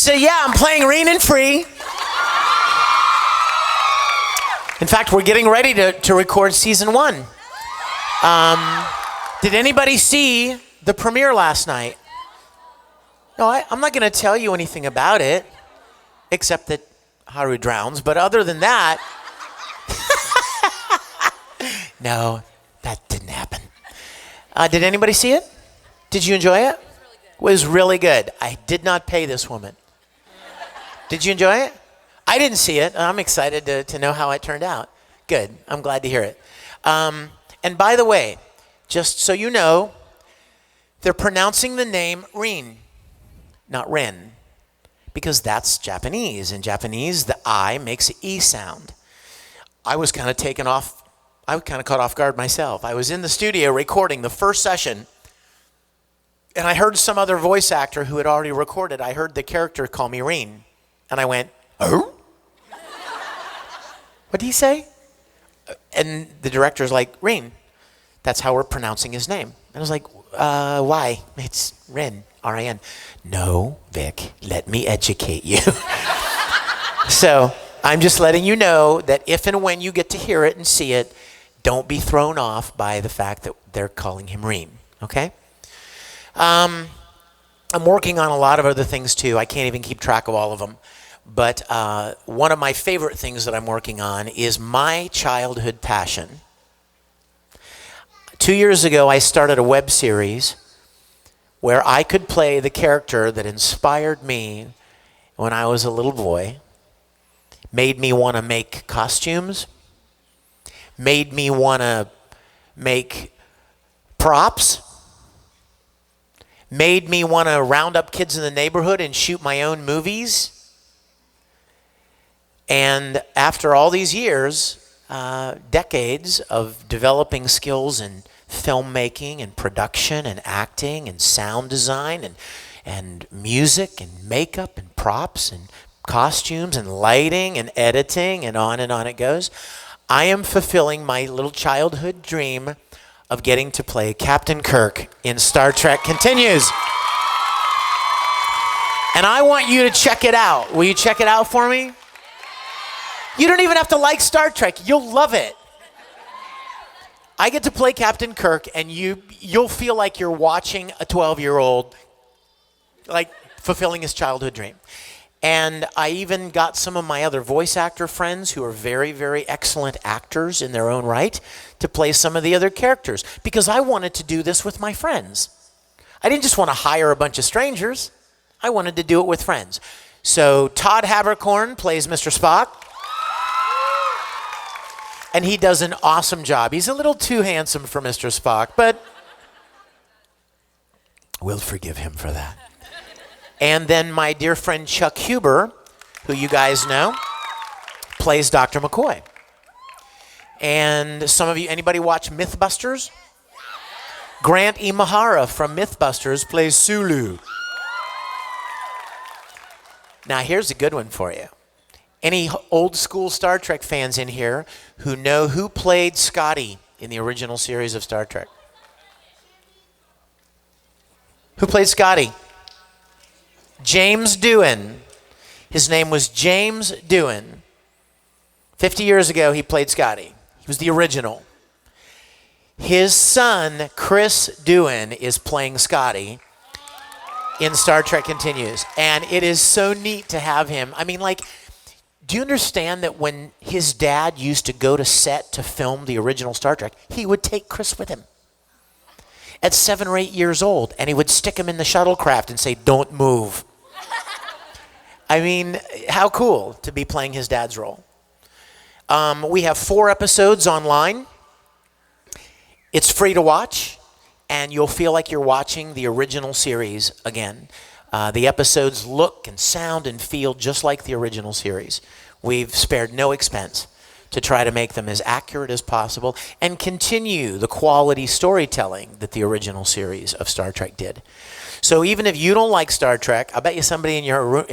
So yeah, I'm playing Reen and Free. In fact, we're getting ready to record season 1. Did anybody see the premiere last night? No, I'm not going to tell you anything about it, except that Haru drowns. But other than that, no, that didn't happen. Did anybody see it? Did you enjoy it? It was really good. I did not pay this woman. Did you enjoy it? I didn't see it. I'm excited to know how it turned out. Good. I'm glad to hear it. And by the way, just so you know, they're pronouncing the name Reen, not Ren, because that's Japanese. In Japanese, the I makes an E sound. I was kind of caught off guard myself. I was in the studio recording the first session, and I heard some other voice actor who had already recorded. I heard the character call me Reen, and I went, oh? What did he say? And the director's like, Reen. That's how we're pronouncing his name. And I was like, why? It's Ren, R-I-N. No, Vic, let me educate you. So I'm just letting you know that if and when you get to hear it and see it, don't be thrown off by the fact that they're calling him Reen, okay? I'm working on a lot of other things too. I can't even keep track of all of them. But one of my favorite things that I'm working on is my childhood passion. 2 years ago, I started a web series where I could play the character that inspired me when I was a little boy, made me want to make costumes, made me want to make props, made me want to round up kids in the neighborhood and shoot my own movies. And after all these years, decades of developing skills in filmmaking and production and acting and sound design and music and makeup and props and costumes and lighting and editing and on it goes, I am fulfilling my little childhood dream of getting to play Captain Kirk in Star Trek Continues. And I want you to check it out. Will you check it out for me? You don't even have to like Star Trek. You'll love it. I get to play Captain Kirk, and you'll feel like you're watching a 12-year-old, like, fulfilling his childhood dream. And I even got some of my other voice actor friends who are very, very excellent actors in their own right to play some of the other characters, because I wanted to do this with my friends. I didn't just want to hire a bunch of strangers. I wanted to do it with friends. So Todd Haberkorn plays Mr. Spock. And he does an awesome job. He's a little too handsome for Mr. Spock, but we'll forgive him for that. And then my dear friend Chuck Huber, who you guys know, plays Dr. McCoy. And some of you, anybody watch Mythbusters? Grant Imahara from Mythbusters plays Sulu. Now here's a good one for you. Any old school Star Trek fans in here who know who played Scotty in the original series of Star Trek? Who played Scotty? James Doohan. His name was James Doohan. 50 years ago, he played Scotty. He was the original. His son, Chris Doohan, is playing Scotty in Star Trek Continues. And it is so neat to have him. I mean, like, do you understand that when his dad used to go to set to film the original Star Trek, he would take Chris with him at 7 or 8 years old, and he would stick him in the shuttlecraft and say, don't move. I mean, how cool to be playing his dad's role. We have 4 episodes online. It's free to watch, and you'll feel like you're watching the original series again. The episodes look and sound and feel just like the original series. We've spared no expense to try to make them as accurate as possible and continue the quality storytelling that the original series of Star Trek did. So even if you don't like Star Trek, I bet you somebody in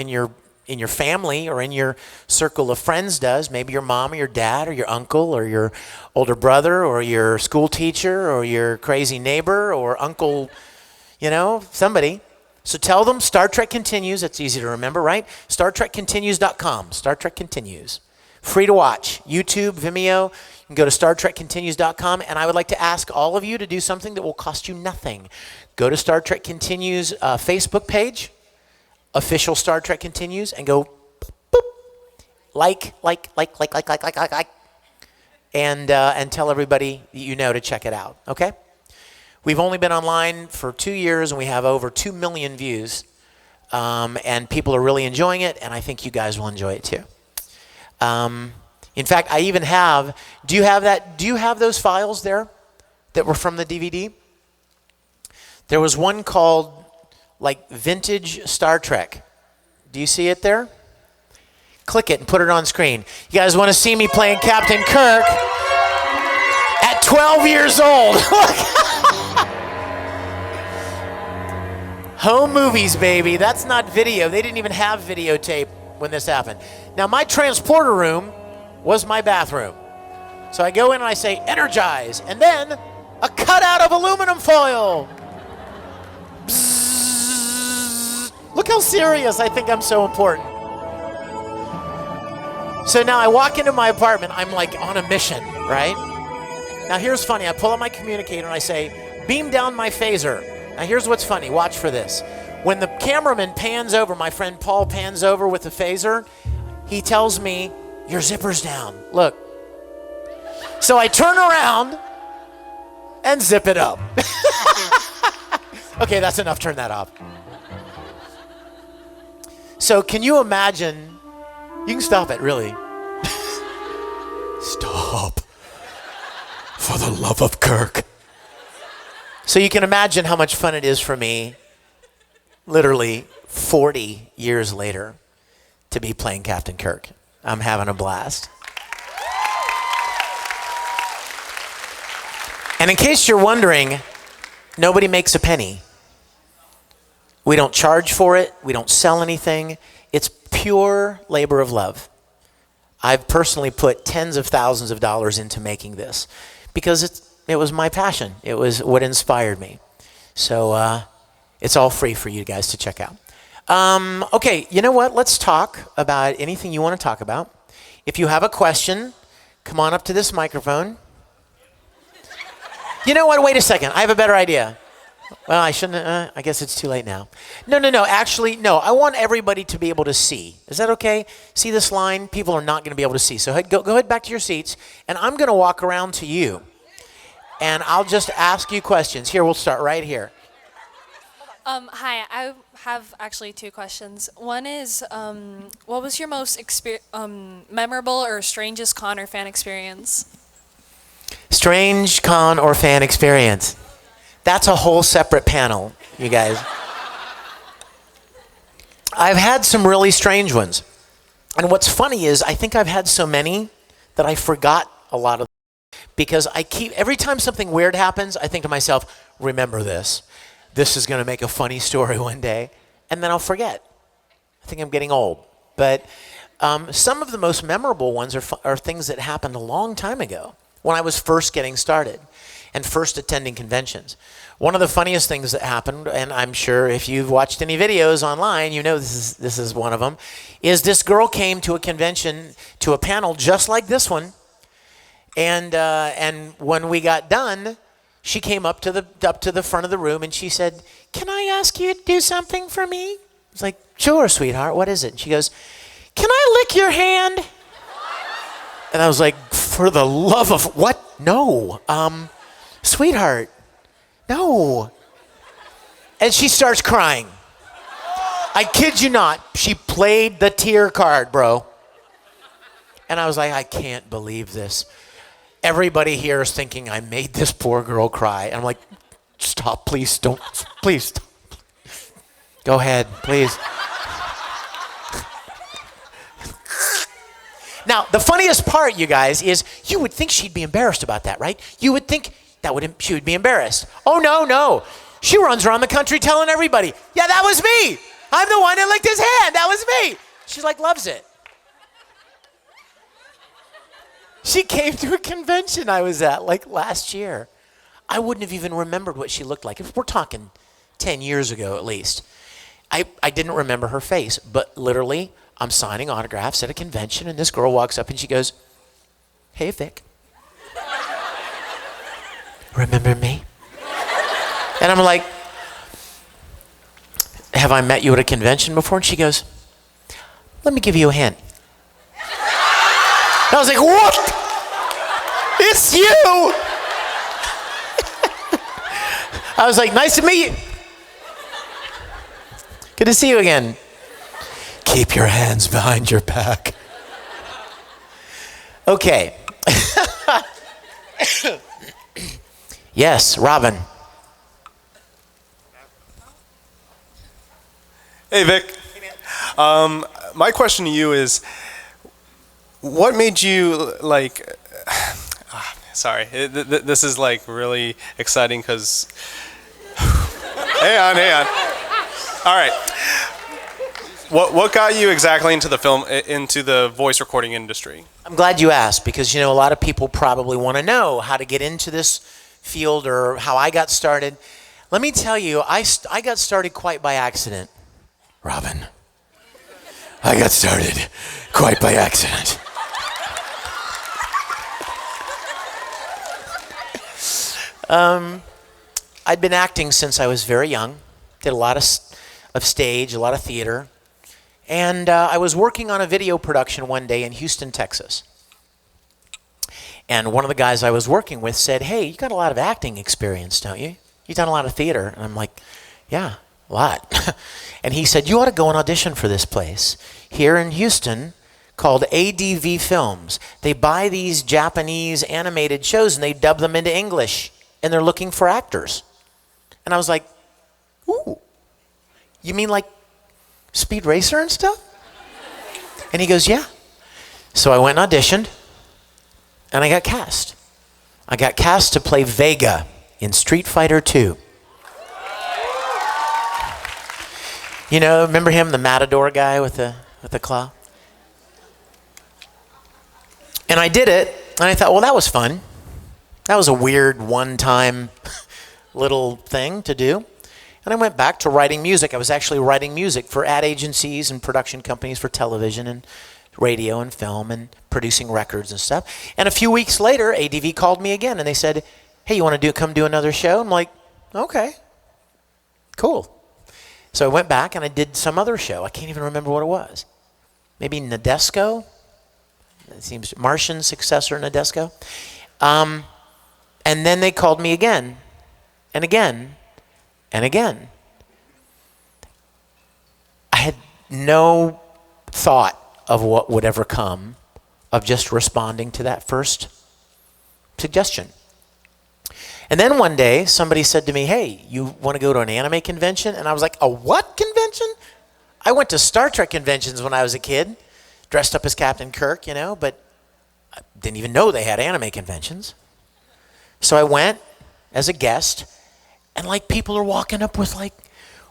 your family or in your circle of friends does. Maybe your mom or your dad or your uncle or your older brother or your school teacher or your crazy neighbor or uncle, somebody. So tell them Star Trek Continues. It's easy to remember, right? StarTrekContinues.com. Star Trek Continues. Free to watch. YouTube, Vimeo. You can go to StarTrekContinues.com. And I would like to ask all of you to do something that will cost you nothing. Go to Star Trek Continues Facebook page, official Star Trek Continues, and go boop, like, and tell everybody that you know to check it out, okay? We've only been online for 2 years, and we have over 2 million views, and people are really enjoying it, and I think you guys will enjoy it too. In fact, I even have, do you have those files there that were from the DVD? There was one called, like, Vintage Star Trek. Do you see it there? Click it and put it on screen. You guys want to see me playing Captain Kirk at 12 years old? Home movies, baby. That's not video. They didn't even have videotape when this happened. Now, my transporter room was my bathroom. So I go in and I say, energize, and then a cutout of aluminum foil. Bzzz. Look how serious I think I'm so important. So now I walk into my apartment. I'm like on a mission, right? Now here's funny. I pull out my communicator and I say, beam down my phaser. Now here's what's funny. Watch for this. When the cameraman pans over, my friend Paul pans over with the phaser, he tells me, your zipper's down. Look. So I turn around and zip it up. Okay, that's enough. Turn that off. So can you imagine? You can stop it, really. Stop. For the love of Kirk. So you can imagine how much fun it is for me, literally 40 years later, to be playing Captain Kirk. I'm having a blast. And in case you're wondering, nobody makes a penny. We don't charge for it. We don't sell anything. It's pure labor of love. I've personally put tens of thousands of dollars into making this because it was my passion. It was what inspired me. So it's all free for you guys to check out. Okay, you know what? Let's talk about anything you want to talk about. If you have a question, come on up to this microphone. You know what? Wait a second. I have a better idea. Well, I shouldn't. I guess it's too late now. No. Actually, no. I want everybody to be able to see. Is that okay? See this line? People are not going to be able to see. So go ahead back to your seats, and I'm going to walk around to you, and I'll just ask you questions. Here, we'll start right here. Hi, I have actually 2 questions. One is, what was your most memorable or strangest con or fan experience? Strange con or fan experience. That's a whole separate panel, you guys. I've had some really strange ones. And what's funny is I think I've had so many that I forgot a lot of them. Because every time something weird happens, I think to myself, remember this. This is going to make a funny story one day. And then I'll forget. I think I'm getting old. But some of the most memorable ones are things that happened a long time ago when I was first getting started and first attending conventions. One of the funniest things that happened, and I'm sure if you've watched any videos online, you know this is one of them, is this girl came to a convention, to a panel just like this one, and when we got done, she came up to the front of the room and she said, "Can I ask you to do something for me?" I was like, "Sure, sweetheart. What is it?" And she goes, "Can I lick your hand?" And I was like, "For the love of what? No, sweetheart, no." And she starts crying. I kid you not. She played the tear card, bro. And I was like, I can't believe this. Everybody here is thinking I made this poor girl cry. And I'm like, stop, please, don't, please. Stop. Go ahead, please. Now, the funniest part, you guys, is you would think she'd be embarrassed about that, right? You would think she would be embarrassed. Oh, no. She runs around the country telling everybody, yeah, that was me. I'm the one that licked his hand. That was me. She loves it. She came to a convention I was at last year. I wouldn't have even remembered what she looked like. If we're talking 10 years ago at least. I didn't remember her face, but literally, I'm signing autographs at a convention, and this girl walks up and she goes, "Hey, Vic. Remember me?" And I'm like, "Have I met you at a convention before?" And she goes, "Let me give you a hint." And I was like, "What? It's you!" I was like, "Nice to meet you. Good to see you again. Keep your hands behind your back." Okay. Yes, Robin. Hey, Vic. My question to you is, what made you like? Sorry, this is like really exciting because. Hang on. All right. What got you exactly into the voice recording industry? I'm glad you asked because, a lot of people probably want to know how to get into this field or how I got started. Let me tell you, I got started quite by accident. Robin, I got started quite by accident. I'd been acting since I was very young. Did a lot of stage, a lot of theater. And I was working on a video production one day in Houston, Texas. And one of the guys I was working with said, "Hey, you got a lot of acting experience, don't you? You've done a lot of theater." And I'm like, "Yeah, a lot." And he said, "You ought to go and audition for this place here in Houston called ADV Films. They buy these Japanese animated shows and they dub them into English. And they're looking for actors." And I was like, "Ooh, you mean like Speed Racer and stuff?" And he goes, "Yeah." So I went and auditioned, and I got cast. I got cast to play Vega in Street Fighter 2. Remember him, the Matador guy with the claw? And I did it, and I thought, well, that was fun. That was a weird one-time little thing to do. And I went back to writing music. I was actually writing music for ad agencies and production companies for television and radio and film and producing records and stuff. And a few weeks later, ADV called me again and they said, "Hey, you want to come do another show?" I'm like, "Okay, cool." So I went back and I did some other show. I can't even remember what it was. Maybe Nadesco? It seems Martian successor Nadesco. And then they called me again and again and again. I had no thought of what would ever come of just responding to that first suggestion. And then one day, somebody said to me, "Hey, you want to go to an anime convention?" And I was like, "A what convention?" I went to Star Trek conventions when I was a kid, dressed up as Captain Kirk, but I didn't even know they had anime conventions. So I went as a guest, and people are walking up with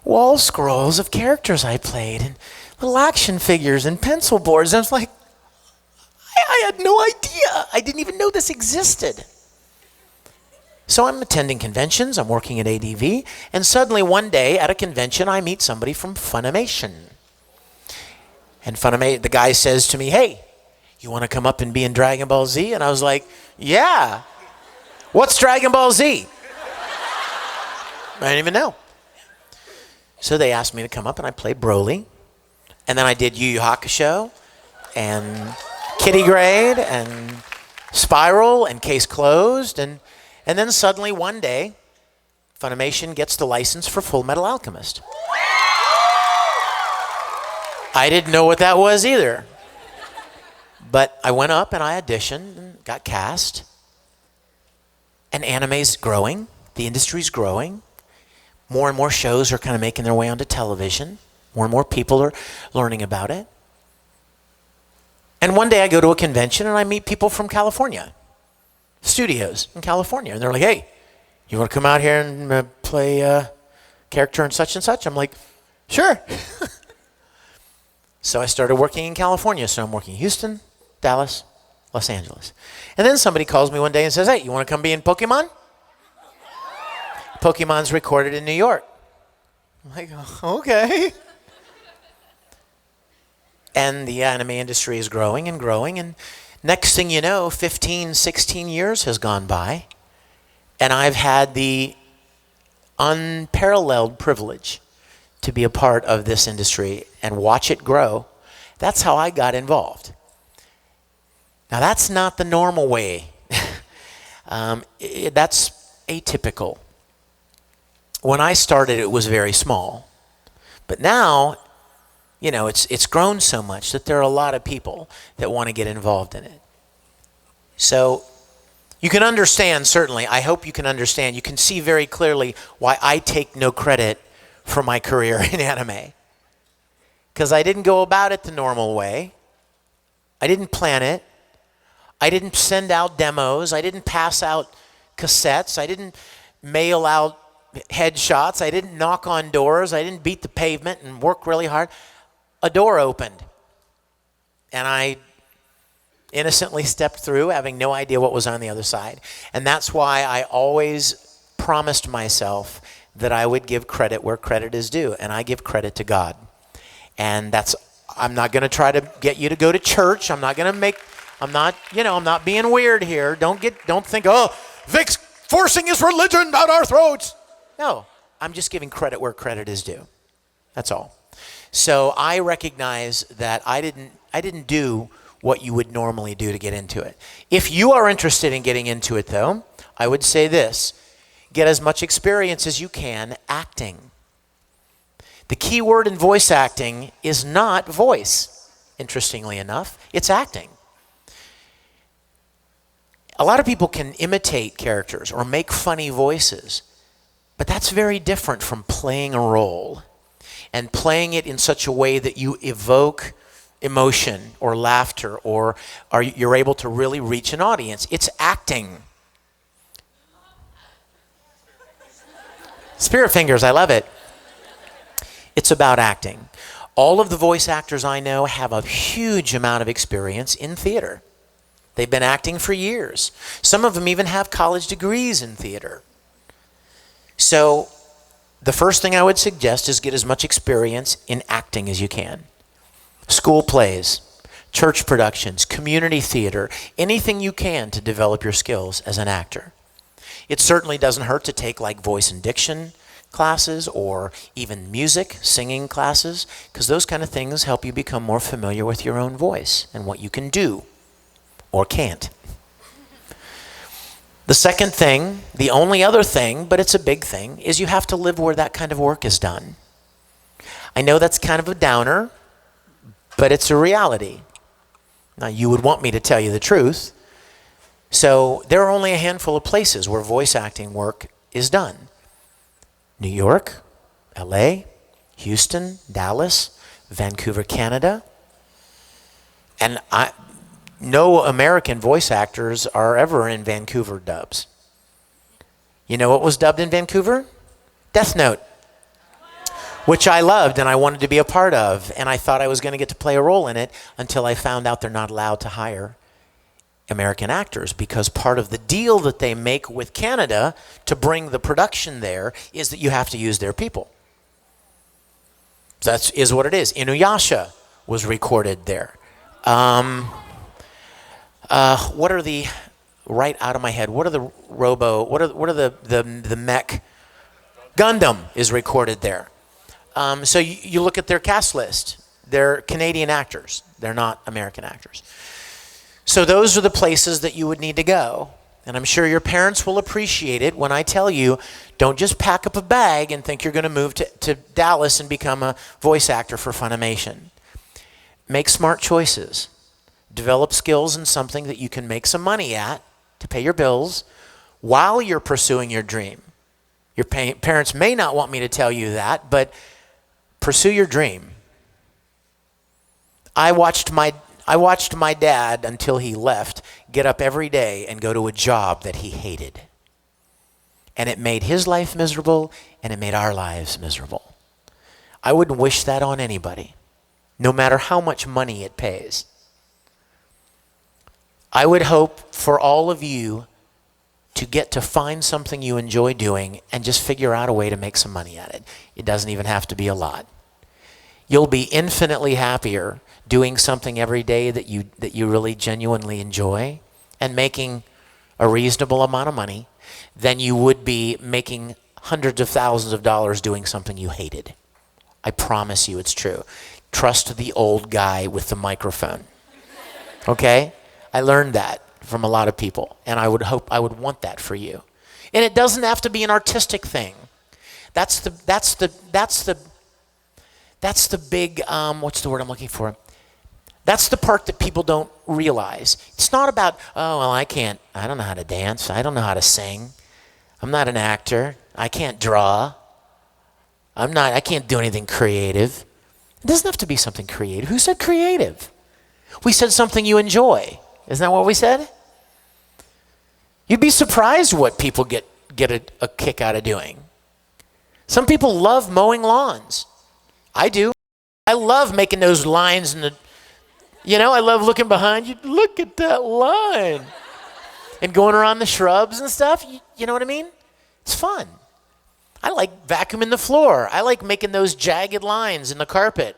wall scrolls of characters I played and little action figures and pencil boards. And I was like, I had no idea. I didn't even know this existed. So I'm attending conventions, I'm working at ADV, and suddenly one day at a convention I meet somebody from Funimation. And the guy says to me, "Hey, you want to come up and be in Dragon Ball Z?" And I was like, "Yeah. What's Dragon Ball Z?" I didn't even know. So they asked me to come up and I played Broly. And then I did Yu Yu Hakusho and Kitty Grade and Spiral and Case Closed. And then suddenly one day, Funimation gets the license for Fullmetal Alchemist. I didn't know what that was either. But I went up and I auditioned and got cast. And anime's growing. The industry's growing. More and more shows are kind of making their way onto television. More and more people are learning about it. And one day I go to a convention and I meet people from California, studios in California. And they're like, "Hey, you want to come out here and play a character in such and such?" I'm like, "Sure." So I started working in California. So I'm working in Houston, Dallas, Los Angeles. And then somebody calls me one day and says, "Hey, you want to come be in Pokemon?" Pokemon's recorded in New York. I'm like, okay. And the anime industry is growing and growing, and next thing you know, 15, 16 years has gone by, and I've had the unparalleled privilege to be a part of this industry and watch it grow. That's how I got involved. Now, that's not the normal way. That's atypical. When I started, it was very small. But now, you know, it's grown so much that there are a lot of people that want to get involved in it. So you can understand, certainly, I hope you can understand, you can see very clearly why I take no credit for my career in anime. Because I didn't go about it the normal way. I didn't plan it. I didn't send out demos. I didn't pass out cassettes. I didn't mail out headshots. I didn't knock on doors. I didn't beat the pavement and work really hard. A door opened, and I innocently stepped through, having no idea what was on the other side. And that's why I always promised myself that I would give credit where credit is due, and I give credit to God. And I'm not going to try to get you to go to church. I'm not being weird here. Don't think, oh, Vic's forcing his religion down our throats. No, I'm just giving credit where credit is due. That's all. So I recognize that I didn't do what you would normally do to get into it. If you are interested in getting into it, though, I would say this: get as much experience as you can acting. The key word in voice acting is not voice, interestingly enough. It's acting. A lot of people can imitate characters or make funny voices, but that's very different from playing a role and playing it in such a way that you evoke emotion or laughter, or you're able to really reach an audience. It's acting. Spirit fingers, I love it. It's about acting. All of the voice actors I know have a huge amount of experience in theater. They've been acting for years. Some of them even have college degrees in theater. So the first thing I would suggest is get as much experience in acting as you can. School plays, church productions, community theater, anything you can to develop your skills as an actor. It certainly doesn't hurt to take like voice and diction classes or even music, singing classes, because those kind of things help you become more familiar with your own voice and what you can do or can't. The second thing, the only other thing, but it's a big thing, is you have to live where that kind of work is done. I know that's kind of a downer, but it's a reality. Now, you would want me to tell you the truth. So there are only a handful of places where voice acting work is done. New York, LA, Houston, Dallas, Vancouver, Canada. And no American voice actors are ever in Vancouver dubs. You know what was dubbed in Vancouver? Death Note, which I loved and I wanted to be a part of. And I thought I was going to get to play a role in it until I found out they're not allowed to hire American actors, because part of the deal that they make with Canada to bring the production there is that you have to use their people. That is what it is. Inuyasha was recorded there. What are the, right out of my head, what are the the mech? Gundam is recorded there. So you look at their cast list. They're Canadian actors. They're not American actors. So those are the places that you would need to go. And I'm sure your parents will appreciate it when I tell you, don't just pack up a bag and think you're going to move to Dallas and become a voice actor for Funimation. Make smart choices. Develop skills in something that you can make some money at to pay your bills while you're pursuing your dream. Your parents may not want me to tell you that, but pursue your dream. I watched my dad, until he left, get up every day and go to a job that he hated. And it made his life miserable, and it made our lives miserable. I wouldn't wish that on anybody, no matter how much money it pays. I would hope for all of you to get to find something you enjoy doing and just figure out a way to make some money at it. It doesn't even have to be a lot. You'll be infinitely happier doing something every day that you really genuinely enjoy and making a reasonable amount of money than you would be making hundreds of thousands of dollars doing something you hated. I promise you it's true. Trust the old guy with the microphone. Okay? I learned that from a lot of people, and I would want that for you. And it doesn't have to be an artistic thing. That's the big what's the word I'm looking for? That's the part that people don't realize. It's not about, oh, well, I don't know how to dance. I don't know how to sing. I'm not an actor. I can't draw. I can't do anything creative. It doesn't have to be something creative. Who said creative? We said something you enjoy. Isn't that what we said? You'd be surprised what people get a kick out of doing. Some people love mowing lawns. I do. I love making those lines in the, I love looking behind you. Look at that line. And going around the shrubs and stuff. You know what I mean? It's fun. I like vacuuming the floor. I like making those jagged lines in the carpet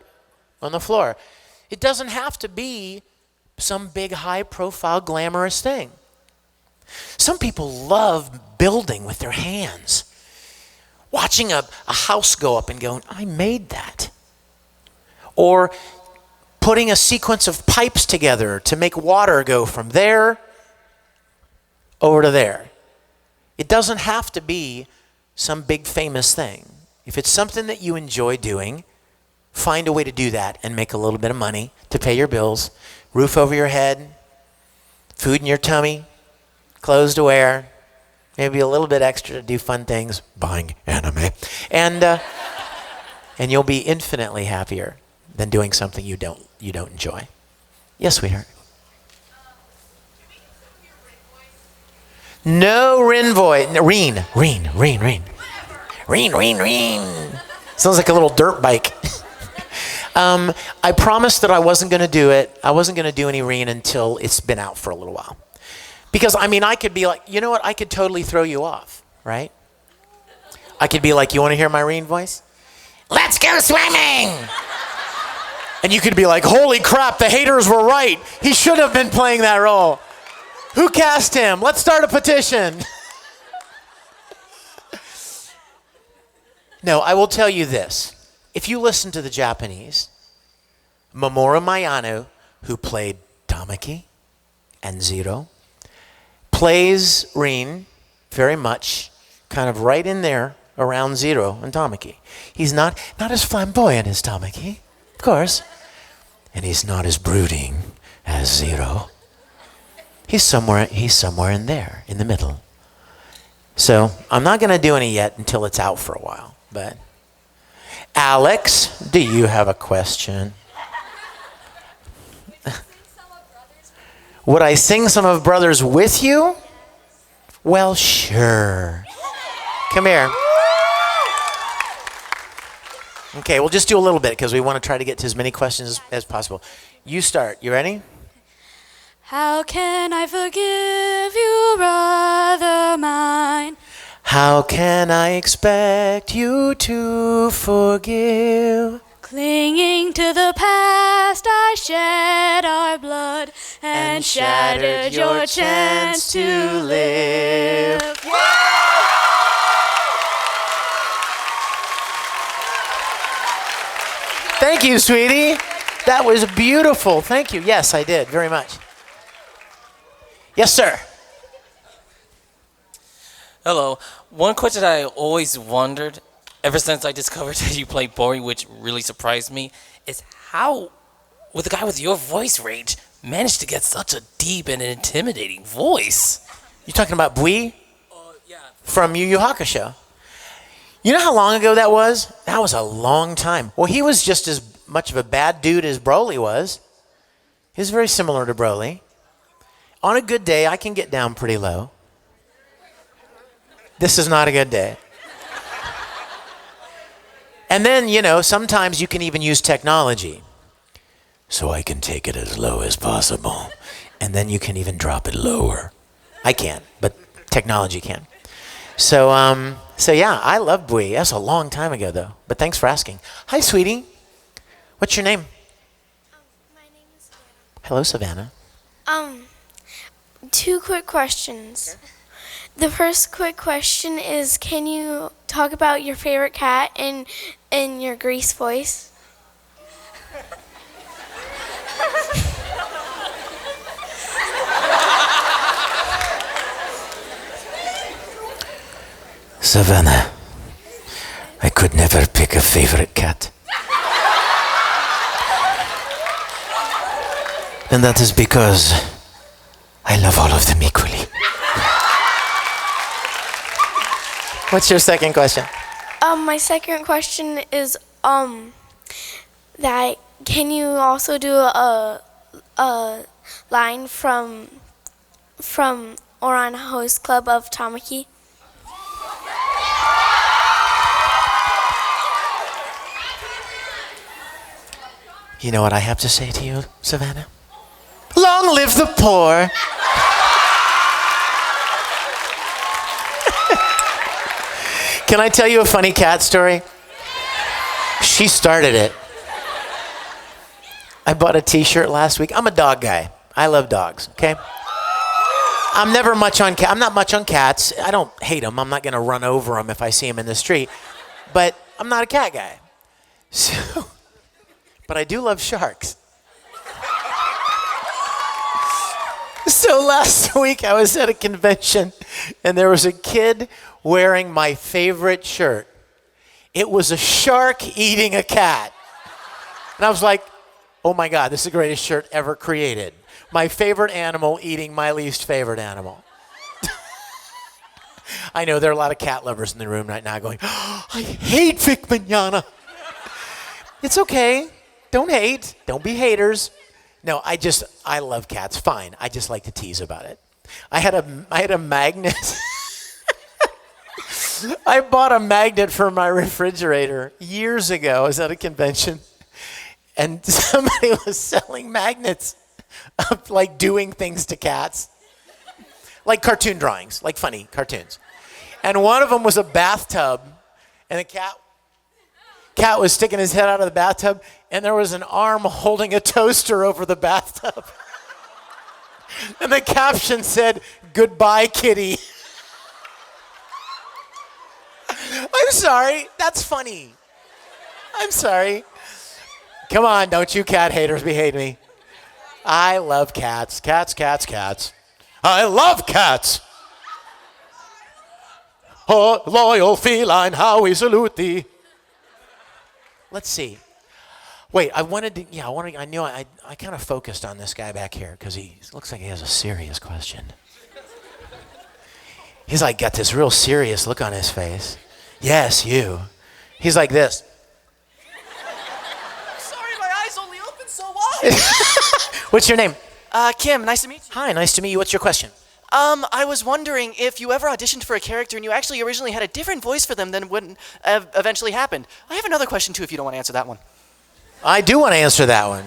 on the floor. It doesn't have to be some big, high-profile, glamorous thing. Some people love building with their hands. Watching a house go up and going, I made that. Or putting a sequence of pipes together to make water go from there over to there. It doesn't have to be some big famous thing. If it's something that you enjoy doing, find a way to do that and make a little bit of money to pay your bills, roof over your head, food in your tummy, clothes to wear, maybe a little bit extra to do fun things, buying anime, and you'll be infinitely happier than doing something you don't enjoy. Yes, sweetheart. No Rin voice. Reen. Sounds like a little dirt bike. I promised that I wasn't going to do it. I wasn't going to do any Reen until it's been out for a little while. Because, I could be like, you know what? I could totally throw you off, right? I could be like, you want to hear my Reen voice? Let's go swimming! And you could be like, holy crap, the haters were right. He should have been playing that role. Who cast him? Let's start a petition. No, I will tell you this. If you listen to the Japanese, Mamoru Mayano, who played Tamaki and Zero, plays Rin very much kind of right in there around Zero and Tamaki. He's not as flamboyant as Tamaki, of course, and he's not as brooding as Zero. He's somewhere in there, in the middle. So I'm not going to do any yet until it's out for a while. But Alex, do you have a question? Would I sing some of Brothers with you? Well, sure. Come here. Okay, we'll just do a little bit because we want to try to get to as many questions as possible. You start. You ready? How can I forgive you, brother mine? How can I expect you to forgive? Clinging to the past, I shed our blood and shattered your chance to live. Thank you, sweetie. That was beautiful. Thank you. Yes, I did very much. Yes, sir. Hello. One question I always wondered, ever since I discovered that you play Bori, which really surprised me, is how, with a guy with your voice range, managed to get such a deep and intimidating voice. You talking about Bui? Yeah. From Yu Yu Hakusho. You know how long ago that was? That was a long time. Well, he was just as much of a bad dude as Broly was. He was very similar to Broly. On a good day, I can get down pretty low. This is not a good day. And then, sometimes you can even use technology. So I can take it as low as possible. And then you can even drop it lower. I can't, but Technology can. So, so yeah, I love Bui. That's a long time ago, though. But thanks for asking. Hi, sweetie. What's your name? My name is Savannah. Hello, Savannah. Two quick questions. The first quick question is, can you talk about your favorite cat in your Grease voice? Savannah, I could never pick a favorite cat. And that is because I love all of them equally. What's your second question? My second question is, that can you also do a line from Ouran Host Club of Tamaki? You know what I have to say to you, Savannah? Long live the poor! Can I tell you a funny cat story? She started it. I bought a t-shirt last week. I'm a dog guy. I love dogs, okay? I'm not much on cats. I don't hate them. I'm not going to run over them if I see them in the street. But I'm not a cat guy. So, but I do love sharks. So last week I was at a convention and there was a kid wearing my favorite shirt. It was a shark eating a cat. And I was like, oh my God, this is the greatest shirt ever created. My favorite animal eating my least favorite animal. I know there are a lot of cat lovers in the room right now going, oh, I hate Vic Mignogna. It's okay. Don't hate. Don't be haters. No, I love cats. Fine. I just like to tease about it. I had a magnet. I bought a magnet for my refrigerator years ago. I was at a convention, and somebody was selling magnets of like doing things to cats, like cartoon drawings, like funny cartoons. And one of them was a bathtub, and the cat was sticking his head out of the bathtub, and there was an arm holding a toaster over the bathtub. And the caption said, "Goodbye, kitty." I'm sorry, that's funny. I'm sorry. Come on, don't you cat haters be hating me. I love cats. Cats, cats, cats. I love cats. Oh, loyal feline, how we salute thee. Let's see. Wait, I kind of focused on this guy back here because he looks like he has a serious question. He's like got this real serious look on his face. Yes, you. He's like this. Sorry, my eyes only open so wide. What's your name? Kim, nice to meet you. Hi, nice to meet you. What's your question? I was wondering if you ever auditioned for a character and you actually originally had a different voice for them than what eventually happened. I have another question too if you don't want to answer that one. I do want to answer that one.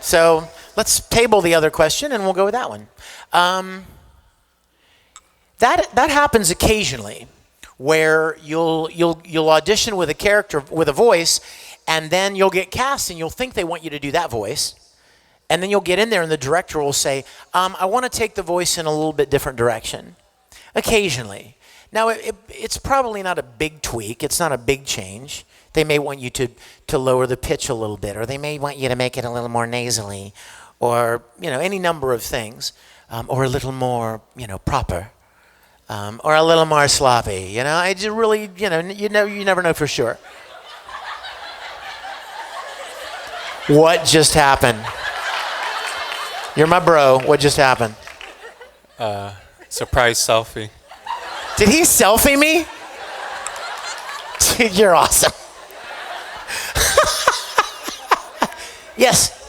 So let's table the other question and we'll go with that one. That happens occasionally, where you'll audition with a character with a voice, and then you'll get cast and you'll think they want you to do that voice. And then you'll get in there and the director will say, I want to take the voice in a little bit different direction. Occasionally. Now, it's probably not a big tweak. It's not a big change. They may want you to lower the pitch a little bit, or they may want you to make it a little more nasally, or, any number of things, or a little more, proper, or a little more sloppy. I just really, you never know for sure. What just happened? You're my bro. What just happened? Surprise selfie. Did he selfie me? Dude, you're awesome. Yes.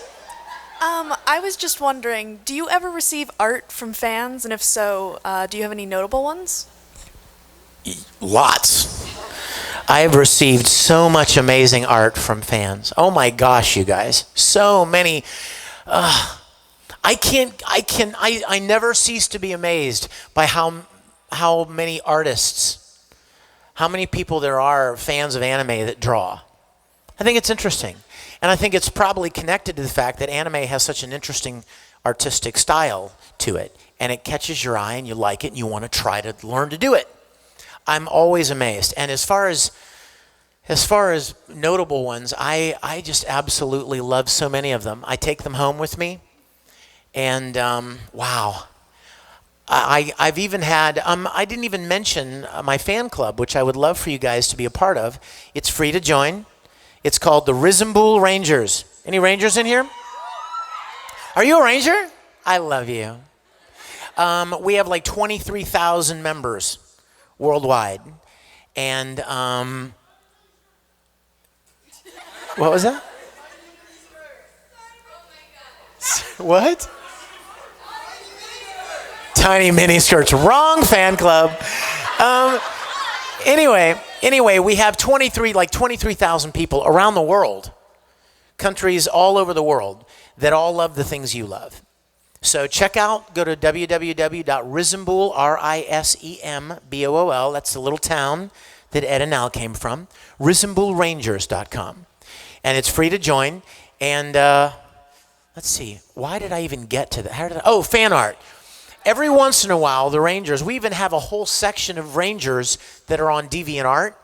I was just wondering, do you ever receive art from fans? And if so, do you have any notable ones? Lots. I have received so much amazing art from fans. Oh my gosh, you guys. So many. I never cease to be amazed by how many artists, how many people there are fans of anime that draw. I think it's interesting. And I think it's probably connected to the fact that anime has such an interesting artistic style to it. And it catches your eye and you like it and you want to try to learn to do it. I'm always amazed. And as far as notable ones, I just absolutely love so many of them. I take them home with me. And wow. I've even had, I didn't even mention my fan club, which I would love for you guys to be a part of. It's free to join. It's called the Rizambool Rangers. Any Rangers in here? Are you a Ranger? I love you. We have like 23,000 members worldwide. And what was that? What? Tiny mini skirts. Wrong fan club. Anyway, we have 23,000 people around the world, countries all over the world that all love the things you love. So go to www.risembool, R-I-S-E-M-B-O-O-L, that's the little town that Ed and Al came from, risemboolrangers.com. And it's free to join. And let's see, why did I even get to that? Fan art. Every once in a while, the Rangers, we even have a whole section of Rangers that are on DeviantArt,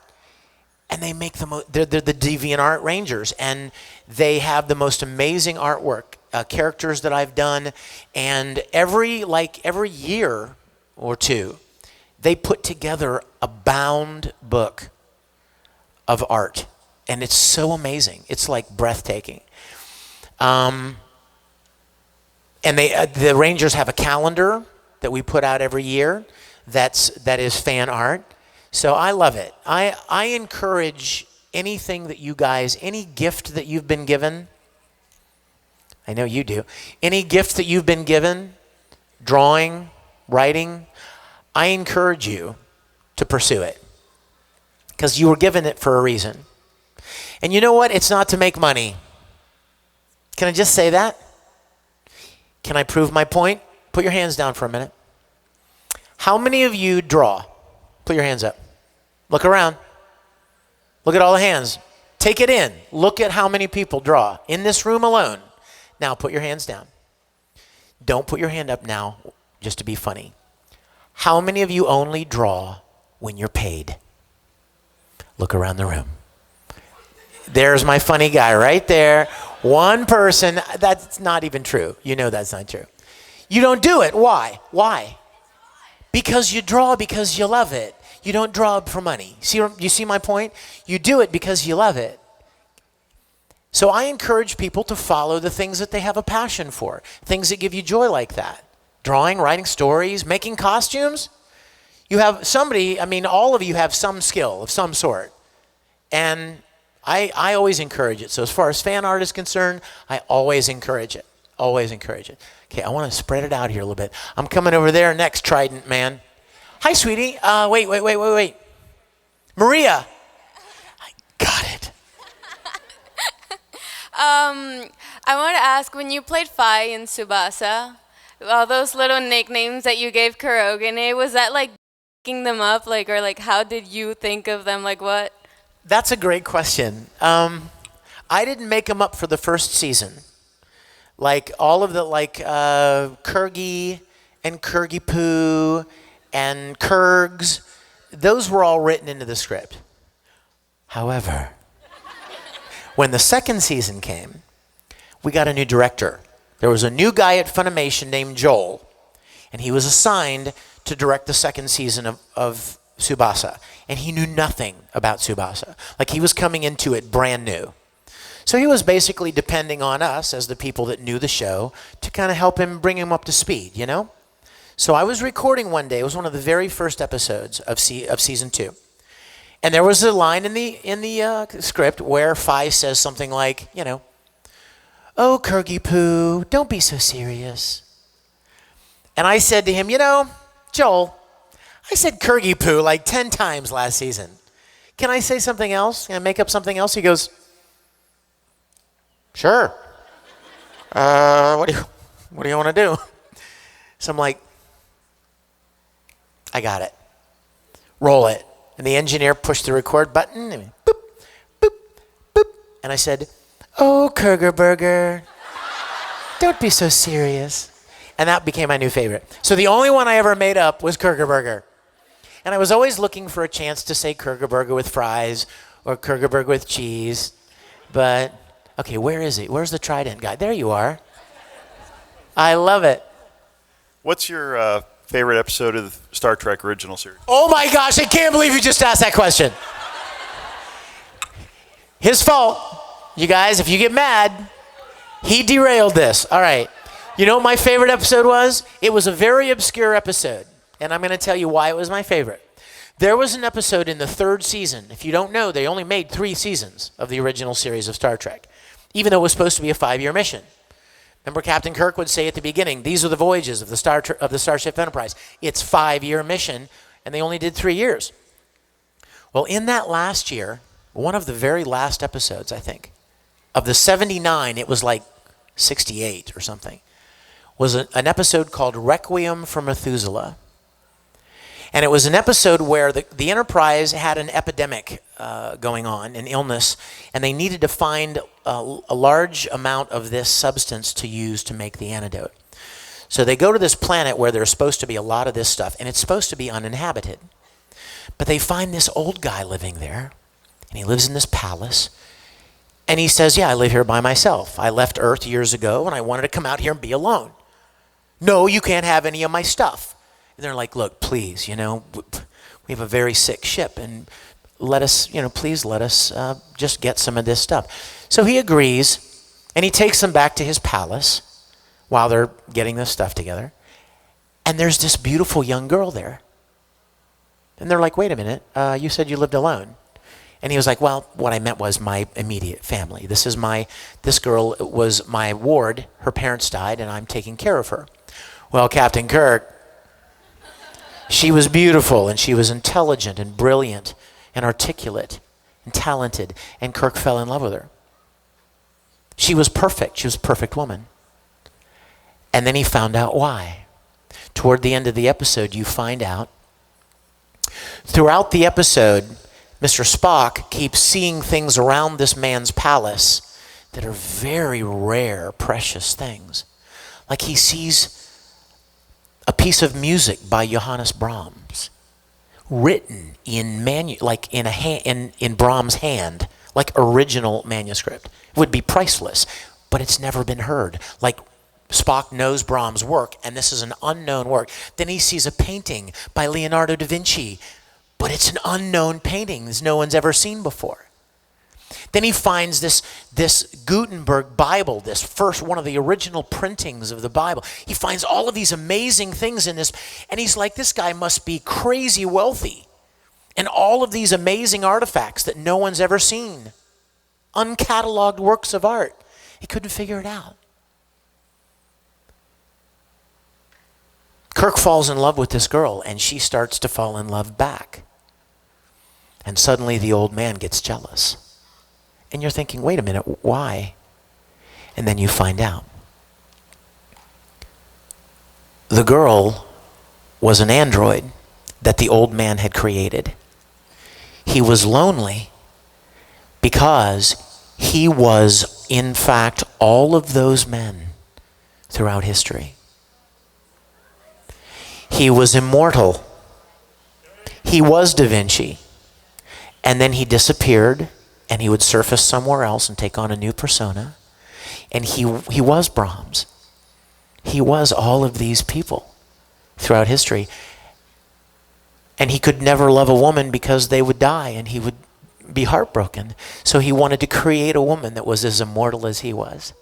and they make they're the DeviantArt Rangers, and they have the most amazing artwork, characters that I've done, and every year or two, they put together a bound book of art, and it's so amazing. It's like breathtaking. And the Rangers have a calendar that we put out every year that is fan art. So I love it. I encourage anything that you guys, any gift that you've been given, I know you do, any gift that you've been given, drawing, writing, I encourage you to pursue it because you were given it for a reason. And you know what? It's not to make money. Can I just say that? Can I prove my point? Put your hands down for a minute. How many of you draw? Put your hands up. Look around. Look at all the hands. Take it in. Look at how many people draw in this room alone. Now put your hands down. Don't put your hand up now just to be funny. How many of you only draw when you're paid? Look around the room. There's my funny guy right there. One person. That's not even true. You know that's not true. You don't do it. Why? Why? Because you draw because you love it. You don't draw for money. You see my point? You do it because you love it. So I encourage people to follow the things that they have a passion for, things that give you joy like that. Drawing, writing stories, making costumes. You have all of you have some skill of some sort. And I always encourage it. So as far as fan art is concerned, I always encourage it. Always encourage it. Okay, I want to spread it out here a little bit. I'm coming over there next, Trident Man. Hi, sweetie. Wait. Maria. I got it. I want to ask, when you played Fi in Tsubasa, all those little nicknames that you gave Kurogane, was that like making them up, or how did you think of them? Like what? That's a great question. I didn't make them up for the first season. Like all of the Kurgi and Kurgi-poo and Kurgs, those were all written into the script. However, when the second season came, we got a new director. There was a new guy at Funimation named Joel, and he was assigned to direct the second season of Tsubasa, and he knew nothing about Tsubasa. Like he was coming into it brand new. So he was basically depending on us as the people that knew the show to kind of help him bring him up to speed, you know? So I was recording one day. It was one of the very first episodes of season 2. And there was a line in the script where Fi says something like, "Oh, Kurgi-poo, don't be so serious." And I said to him, Joel, I said Kurgi-poo like 10 times last season. Can I say something else? Can I make up something else? He goes, "Sure. What do you want to do?" So I'm like, I got it. Roll it. And the engineer pushed the record button, and boop, boop, boop. And I said, oh, Kurgerberger, don't be so serious. And that became my new favorite. So the only one I ever made up was Kurgerberger. And I was always looking for a chance to say Kurgerberger with fries or Kurgerberger with cheese. But, okay, where is he? Where's the Trident guy? There you are. I love it. What's your favorite episode of the Star Trek original series? Oh my gosh, I can't believe you just asked that question. His fault. You guys, if you get mad, he derailed this. All right. You know what my favorite episode was? It was a very obscure episode, and I'm going to tell you why it was my favorite. There was an episode in the 3rd season. If you don't know, they only made 3 seasons of the original series of Star Trek, even though it was supposed to be a 5-year mission. Remember Captain Kirk would say at the beginning, these are the voyages of the Starship Enterprise. It's 5-year mission, and they only did 3 years. Well, in that last year, one of the very last episodes, I think, of the 79, it was like 68 or something, was an episode called Requiem for Methuselah. And it was an episode where the Enterprise had an epidemic going on, an illness, and they needed to find a large amount of this substance to use to make the antidote. So they go to this planet where there's supposed to be a lot of this stuff, and it's supposed to be uninhabited. But they find this old guy living there, and he lives in this palace, and he says, yeah, I live here by myself. I left Earth years ago, and I wanted to come out here and be alone. No, you can't have any of my stuff. And they're like, look, please, we have a very sick ship, and let us, please let us just get some of this stuff. So he agrees, and he takes them back to his palace while they're getting this stuff together. And there's this beautiful young girl there. And they're like, wait a minute, you said you lived alone. And he was like, well, what I meant was my immediate family. This girl was my ward. Her parents died, and I'm taking care of her. Well, Captain Kirk, she was beautiful, and she was intelligent and brilliant and articulate and talented, and Kirk fell in love with her. She was perfect. She was a perfect woman. And then he found out why. Toward the end of the episode, you find out. Throughout the episode, Mr. Spock keeps seeing things around this man's palace that are very rare, precious things. Like he sees a piece of music by Johannes Brahms, written in in Brahms' hand, like original manuscript. It would be priceless, but it's never been heard. Like Spock knows Brahms' work, and this is an unknown work. Then he sees a painting by Leonardo da Vinci, but it's an unknown painting that no one's ever seen before. Then he finds this Gutenberg Bible, this first one of the original printings of the Bible. He finds all of these amazing things in this, and he's like, this guy must be crazy wealthy. And all of these amazing artifacts that no one's ever seen, uncatalogued works of art. He couldn't figure it out. Kirk falls in love with this girl, and she starts to fall in love back. And suddenly the old man gets jealous. And you're thinking, wait a minute, why? And then you find out. The girl was an android that the old man had created. He was lonely because he was, in fact, all of those men throughout history. He was immortal. He was Da Vinci. And then he disappeared, and he would surface somewhere else and take on a new persona. And he was Brahms. He was all of these people throughout history. And he could never love a woman because they would die, and he would be heartbroken. So he wanted to create a woman that was as immortal as he was.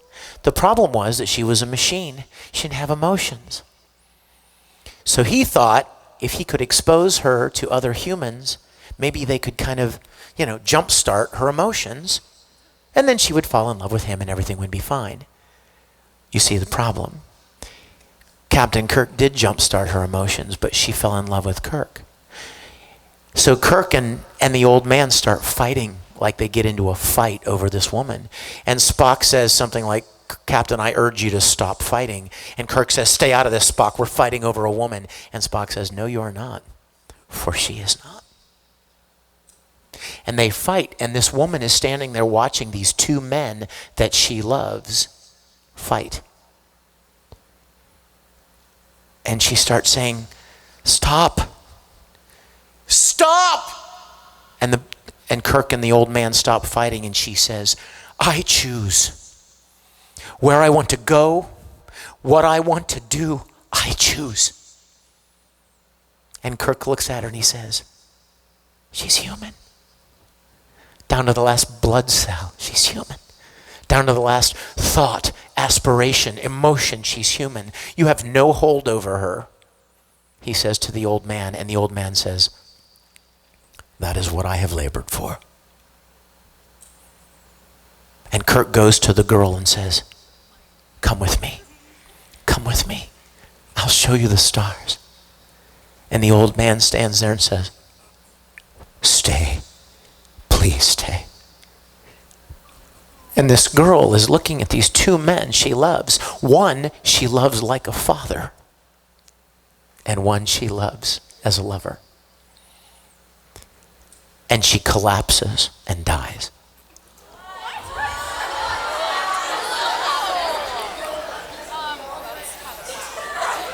The problem was that she was a machine. She didn't have emotions. So he thought if he could expose her to other humans, maybe they could kind of, jumpstart her emotions, and then she would fall in love with him and everything would be fine. You see the problem. Captain Kirk did jumpstart her emotions, but she fell in love with Kirk. So Kirk and the old man start fighting, like they get into a fight over this woman. And Spock says something like, Captain, I urge you to stop fighting. And Kirk says, stay out of this, Spock. We're fighting over a woman. And Spock says, no, you are not. for she is not. And they fight, and this woman is standing there watching these two men that she loves fight. And she starts saying, "Stop! Stop!" And Kirk and the old man stop fighting, and she says, "I choose where I want to go, what I want to do, I choose." And Kirk looks at her and he says, "She's human. Down to the last blood cell, she's human. Down to the last thought, aspiration, emotion, she's human. You have no hold over her," he says to the old man, and the old man says, "That is what I have labored for." And Kirk goes to the girl and says, "Come with me. Come with me. I'll show you the stars." And the old man stands there and says, "Stay. Please stay." And this girl is looking at these two men she loves. One she loves like a father, and one she loves as a lover. And she collapses and dies.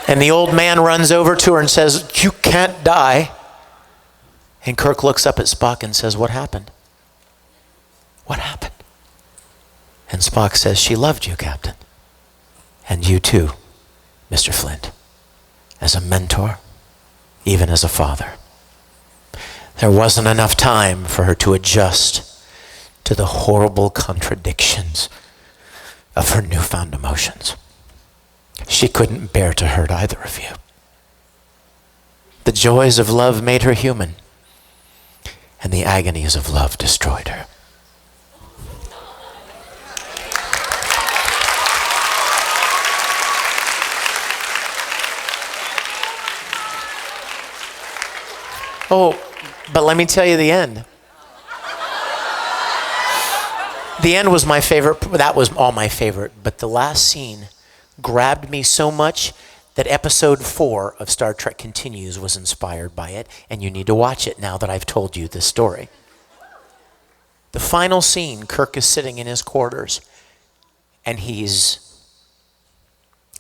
And the old man runs over to her and says, "You can't die." And Kirk looks up at Spock and says, "What happened? What happened?" And Spock says, "She loved you, Captain. And you too, Mr. Flint. As a mentor, even as a father. There wasn't enough time for her to adjust to the horrible contradictions of her newfound emotions. She couldn't bear to hurt either of you. The joys of love made her human, and the agonies of love destroyed her." Oh, but let me tell you the end. The end was my favorite. That was all my favorite. But the last scene grabbed me so much that episode 4 of Star Trek Continues was inspired by it, and you need to watch it now that I've told you this story. The final scene, Kirk is sitting in his quarters, and he's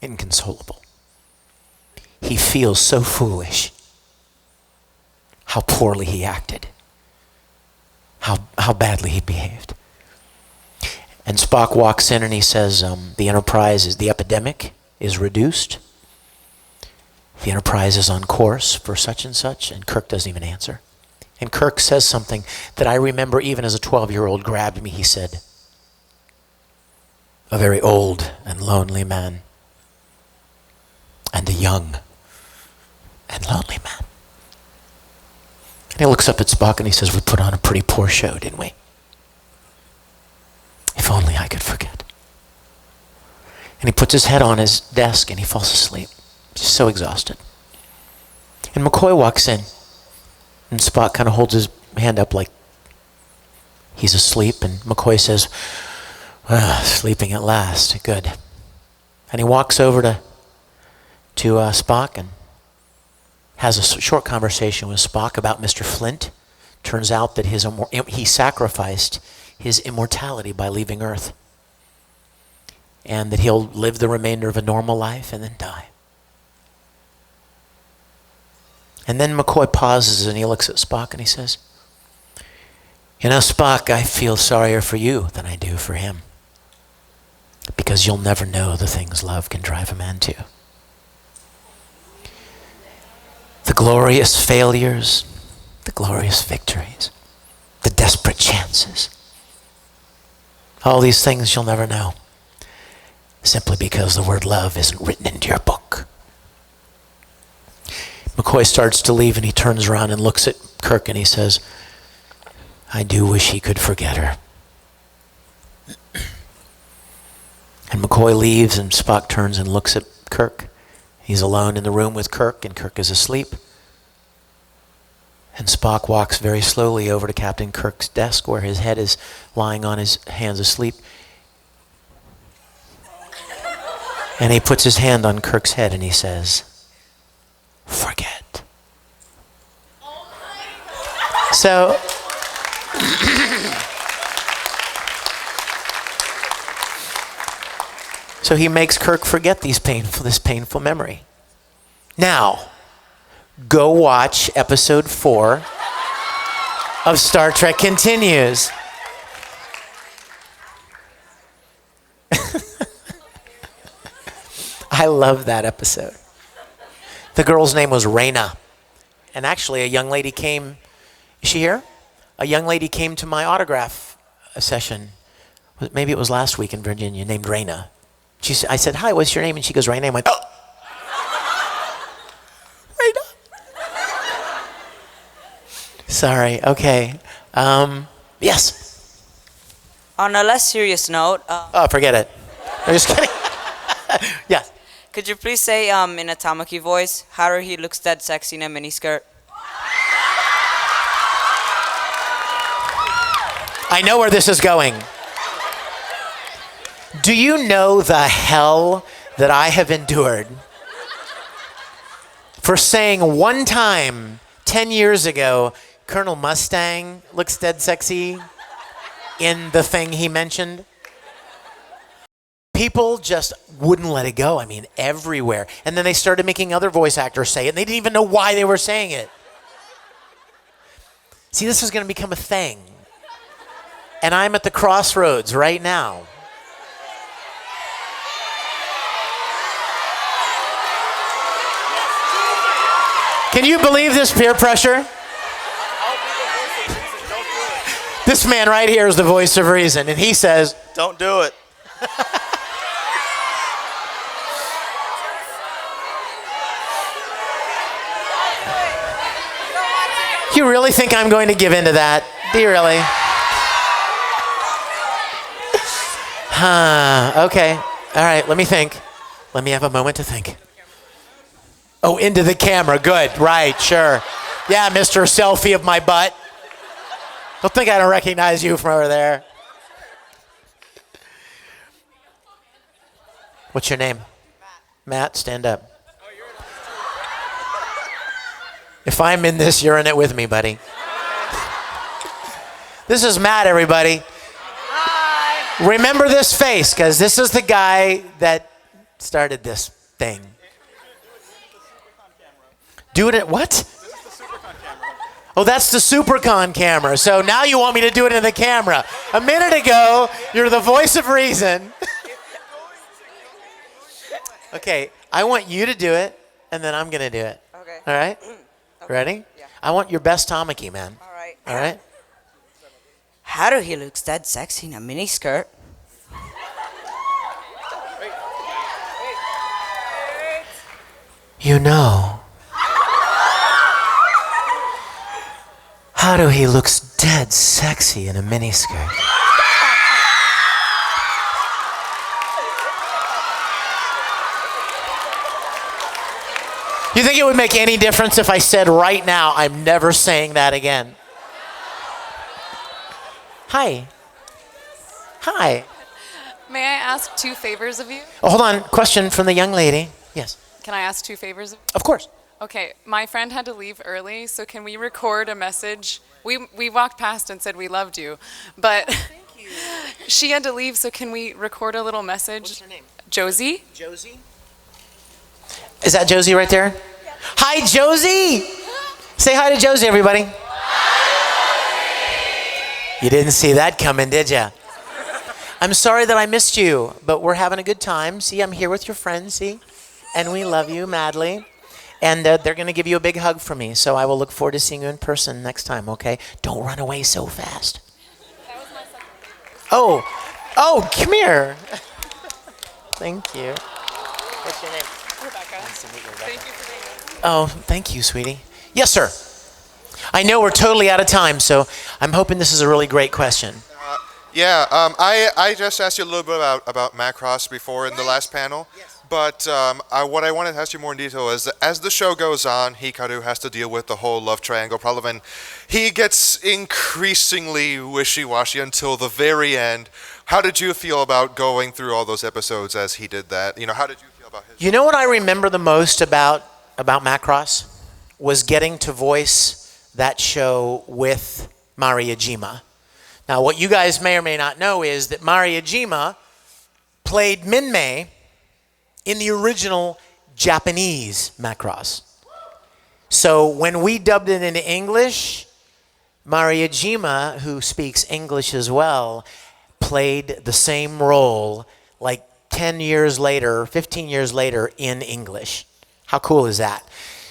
inconsolable. He feels so foolish. How poorly he acted. How badly he behaved. And Spock walks in and he says, the epidemic is reduced. The Enterprise is on course for such and such, and Kirk doesn't even answer. And Kirk says something that I remember even as a 12-year-old grabbed me. He said, "A very old and lonely man, and a young and lonely man." And he looks up at Spock and he says, "We put on a pretty poor show, didn't we? If only I could forget." And he puts his head on his desk and he falls asleep. Just so exhausted. And McCoy walks in. And Spock kind of holds his hand up like he's asleep. And McCoy says, "Sleeping at last. Good." And he walks over to Spock and has a short conversation with Spock about Mr. Flint. Turns out that he sacrificed his immortality by leaving Earth. And that he'll live the remainder of a normal life and then die. And then McCoy pauses and he looks at Spock and he says, "You know, Spock, I feel sorrier for you than I do for him. Because you'll never know the things love can drive a man to. The glorious failures, the glorious victories, the desperate chances. All these things you'll never know. Simply because the word love isn't written into your book." McCoy starts to leave and he turns around and looks at Kirk and he says, "I do wish he could forget her." And McCoy leaves and Spock turns and looks at Kirk. He's alone in the room with Kirk and Kirk is asleep. And Spock walks very slowly over to Captain Kirk's desk where his head is lying on his hands asleep. And he puts his hand on Kirk's head and he says, "Forget." So, so he makes Kirk forget this painful memory. Now, go watch episode 4 of Star Trek Continues. I love that episode. The girl's name was Raina. And actually, a young lady came. Is she here? A young lady came to my autograph session. Maybe it was last week in Virginia, named Raina. I said, "Hi, what's your name?" And she goes, "Raina." I went, "Oh, Raina." Sorry. Okay. Yes. On a less serious note. Oh, forget it. I'm just kidding. Yes. Could you please say in a Tamaki voice, Haruhi looks dead sexy in a miniskirt? I know where this is going. Do you know the hell that I have endured for saying one time 10 years ago, Colonel Mustang looks dead sexy in the thing he mentioned? People just wouldn't let it go. I mean, everywhere. And then they started making other voice actors say it, and they didn't even know why they were saying it. See, this is going to become a thing. And I'm at the crossroads right now. Can you believe this peer pressure? This man right here is the voice of reason, and he says, Don't do it. You really think I'm going to give in to that? Do you really? Okay. All right, let me think. Let me have a moment to think. Oh, into the camera. Good. Right, sure. Yeah, Mr. Selfie of my butt. Don't think I don't recognize you from over there. What's your name? Matt, stand up. If I'm in this, you're in it with me, buddy. This is Matt, everybody. Hi. Remember this face, because this is the guy that started this thing. Do it at what? Oh, that's the Supercon camera. So now you want me to do it in the camera. A minute ago, you're the voice of reason. Okay, I want you to do it, and then I'm going to do it. Okay. All right? Okay. Ready? Yeah. I want your best Tamaki, man. All right. All right? Haruhi looks dead sexy in a miniskirt. You know, Haruhi looks dead sexy in a miniskirt. You think it would make any difference if I said right now, I'm never saying that again? Hi. Hi. May I ask 2 favors of you? Oh, hold on. Question from the young lady. Yes. Can I ask 2 favors of you? Of course. Okay, my friend had to leave early, so can we record a message? We walked past and said we loved you, but she had to leave, so can we record a little message? What's her name? Josie? Josie? Is that Josie right there? Yeah. Hi, Josie! Say hi to Josie, everybody. Hi, Josie! You didn't see that coming, did you? I'm sorry that I missed you, but we're having a good time. See, I'm here with your friends, see? And we love you madly. And they're going to give you a big hug from me, so I will look forward to seeing you in person next time, okay? Don't run away so fast. That was my second favorite. Oh, come here. Thank you. What's your name? Rebecca. Nice to meet you, Rebecca. Thank you for being here. Oh, thank you, sweetie. Yes, sir. I know we're totally out of time, so I'm hoping this is a really great question. I just asked you a little bit about Macross before in the last panel. Yes. But what I wanted to ask you more in detail is that as the show goes on, Hikaru has to deal with the whole love triangle problem, and he gets increasingly wishy-washy until the very end. How did you feel about going through all those episodes as he did that? You know, how did you feel about his? You know what I remember the most about Macross was getting to voice that show with Mariajima. Now, what you guys may or may not know is that Mariajima played Minmay in the original Japanese Macross. So when we dubbed it into English, Mariajima, who speaks English as well, played the same role like 10 years later, 15 years later in English. How cool is that?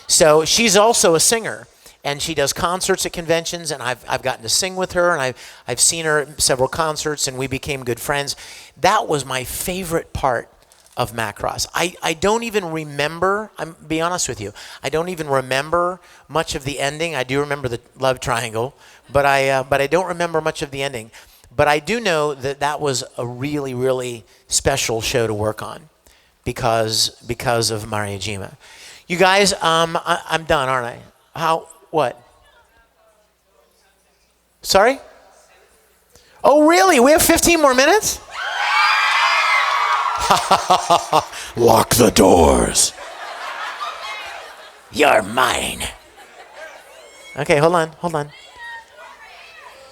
So she's also a singer, and she does concerts at conventions, and I've gotten to sing with her, and I've seen her at several concerts, and we became good friends. That was my favorite part of Macross. I don't even remember, I'm be honest with you, I don't even remember much of the ending. I do remember the love triangle, but I don't remember much of the ending. But I do know that that was a really, really special show to work on because of Mariajima. You guys, I'm done, aren't I? What? Sorry? Oh, really? We have 15 more minutes? Lock the doors. You're mine. Okay, hold on.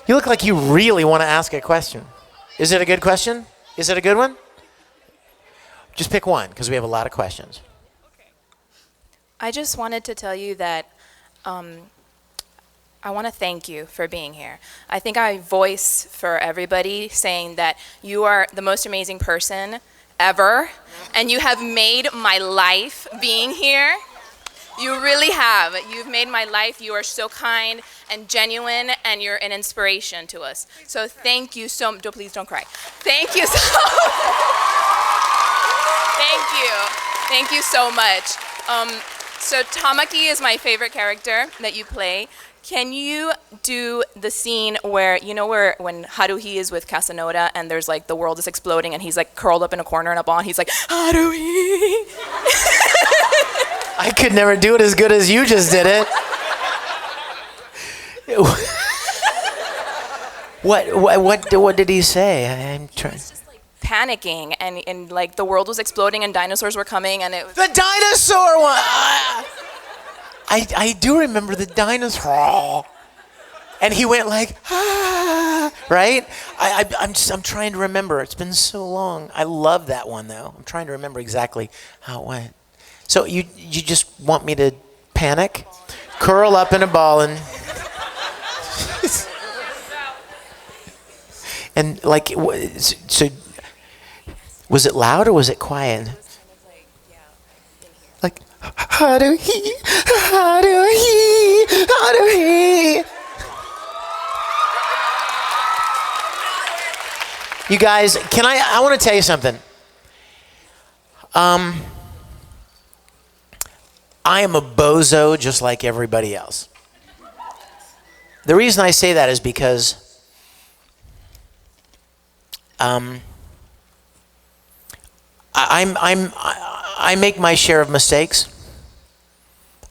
You look like you really want to ask a question. Is it a good question? Is it a good one? Just pick one, because we have a lot of questions. I just wanted to tell you that I want to thank you for being here. I think I voice for everybody saying that you are the most amazing person ever, and you have made my life being here. You really have. You've made my life. You are so kind and genuine, and you're an inspiration to us. So thank you so much. Please don't cry. Thank you so Thank you so much. So Tamaki is my favorite character that you play. Can you do the scene where, you know, when Haruhi is with Casanoda and there's like the world is exploding and he's like curled up in a corner in a ball and he's like, Haruhi? I could never do it as good as you just did it. What did he say? I'm trying. Panicking and like the world was exploding and dinosaurs were coming and it was... The dinosaur one! I do remember the dinosaur. And he went like, right? I'm trying to remember. It's been so long. I love that one though. I'm trying to remember exactly how it went. So you just want me to panic? Curl up in a ball and... and like, so... Was it loud or was it quiet? Like, how do he? You guys, I want to tell you something. I am a bozo just like everybody else. The reason I say that is because I make my share of mistakes.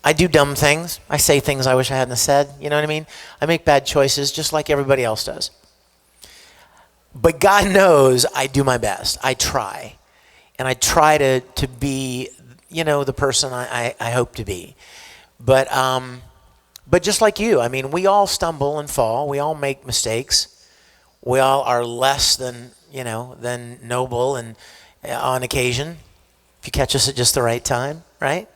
I do dumb things. I say things I wish I hadn't said. You know what I mean? I make bad choices just like everybody else does. But God knows I do my best. I try. And I try to be, you know, the person I hope to be. But just like you, I mean, we all stumble and fall. We all make mistakes. We all are less than, you know, than noble and on occasion, if you catch us at just the right time, right?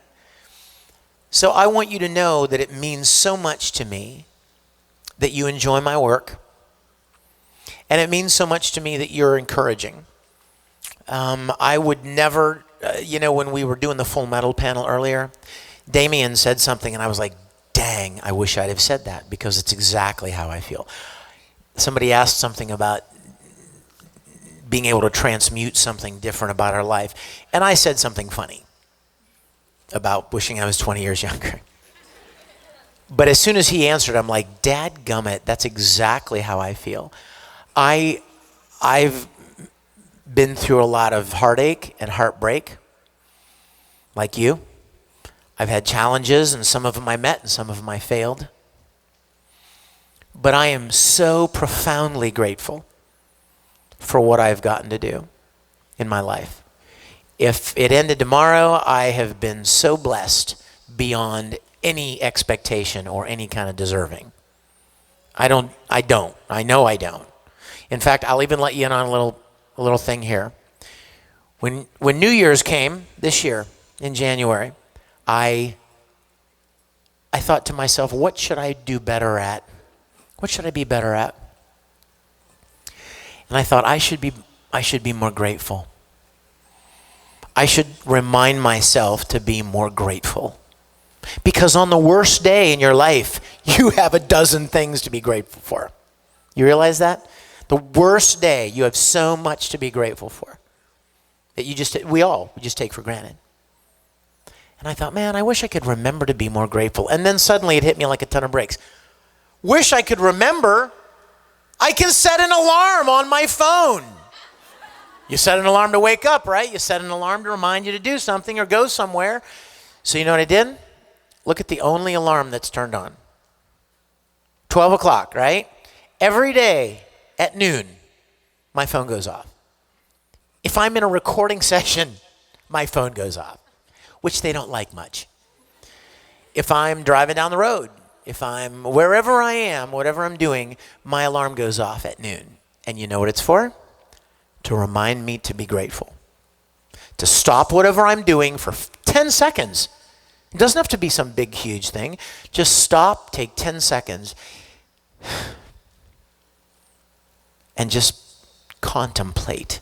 So I want you to know that it means so much to me that you enjoy my work, and it means so much to me that you're encouraging. I would never, you know, when we were doing the Full Metal panel earlier, Damien said something, and I was like, dang, I wish I'd have said that, because it's exactly how I feel. Somebody asked something about being able to transmute something different about our life. And I said something funny about wishing I was 20 years younger. But as soon as he answered, I'm like, dadgummit, that's exactly how I feel. I've been through a lot of heartache and heartbreak, like you. I've had challenges, and some of them I met, and some of them I failed. But I am so profoundly grateful for what I've gotten to do in my life. If it ended tomorrow, I have been so blessed beyond any expectation or any kind of deserving. I don't. I know I don't. In fact, I'll even let you in on a little thing here. When New Year's came this year in January, I thought to myself, what should I do better at? What should I be better at? And I thought I should be more grateful. I should remind myself to be more grateful. Because on the worst day in your life, you have a dozen things to be grateful for. You realize that? The worst day, you have so much to be grateful for that we just take for granted. And I thought, man, I wish I could remember to be more grateful. And then suddenly it hit me like a ton of bricks. Wish I could remember. I can set an alarm on my phone. You set an alarm to wake up, right? You set an alarm to remind you to do something or go somewhere. So you know what I did? Look at the only alarm that's turned on. 12 o'clock, right? Every day at noon, my phone goes off. If I'm in a recording session, my phone goes off, which they don't like much. If I'm driving down the road, if I'm wherever I am, whatever I'm doing, my alarm goes off at noon. And you know what it's for? To remind me to be grateful. To stop whatever I'm doing for 10 seconds. It doesn't have to be some big, huge thing. Just stop, take 10 seconds, and just contemplate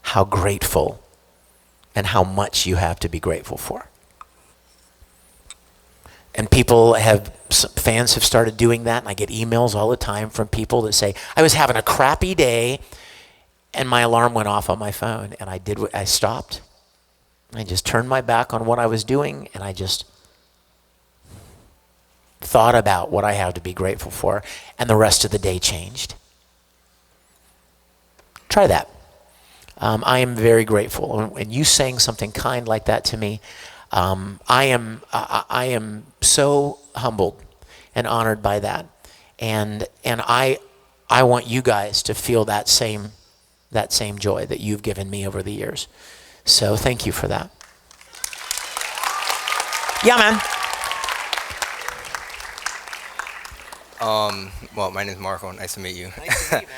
how grateful and how much you have to be grateful for. And fans have started doing that, and I get emails all the time from people that say, I was having a crappy day, and my alarm went off on my phone, and I stopped. I just turned my back on what I was doing, and I just thought about what I have to be grateful for, and the rest of the day changed. Try that. I am very grateful. When you saying something kind like that to me, I am so humbled and honored by that, and I want you guys to feel that same joy that you've given me over the years. So thank you for that. Yeah, man. Well, my name is Marco. Nice to meet you. Nice to meet you,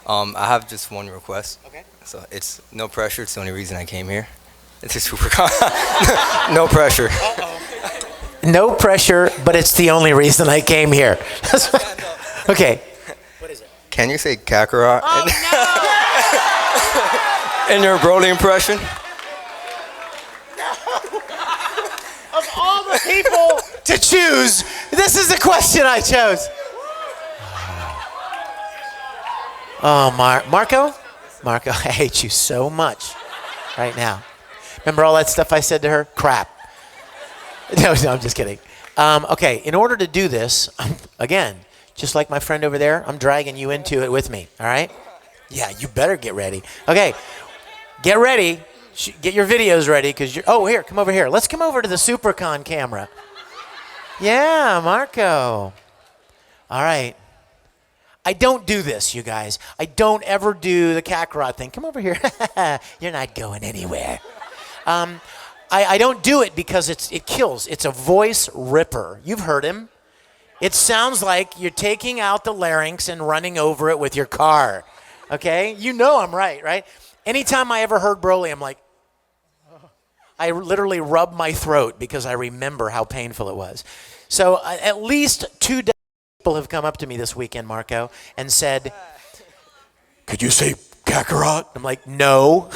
man. I have just one request. Okay. So it's no pressure. It's the only reason I came here. It's a Supercon. No pressure. No pressure, but it's the only reason I came here. Okay. What is it? Can you say Kakarot Oh, in your Broly impression? Of all the people to choose, this is the question I chose. Oh, Marco, I hate you so much right now. Remember all that stuff I said to her? Crap. No, I'm just kidding. Okay, in order to do this, again, just like my friend over there, I'm dragging you into it with me, all right? Yeah, you better get ready. Okay, get ready. Get your videos ready because you're... Oh, here, come over here. Let's come over to the Supercon camera. Yeah, Marco. All right. I don't do this, you guys. I don't ever do the Kakarot thing. Come over here. You're not going anywhere. I don't do it because it kills. It's a voice ripper. You've heard him. It sounds like you're taking out the larynx and running over it with your car. Okay? You know I'm right? Anytime I ever heard Broly, I'm like, I literally rub my throat because I remember how painful it was. So at least 2 people have come up to me this weekend, Marco, and said, could you say Kakarot? I'm like, no.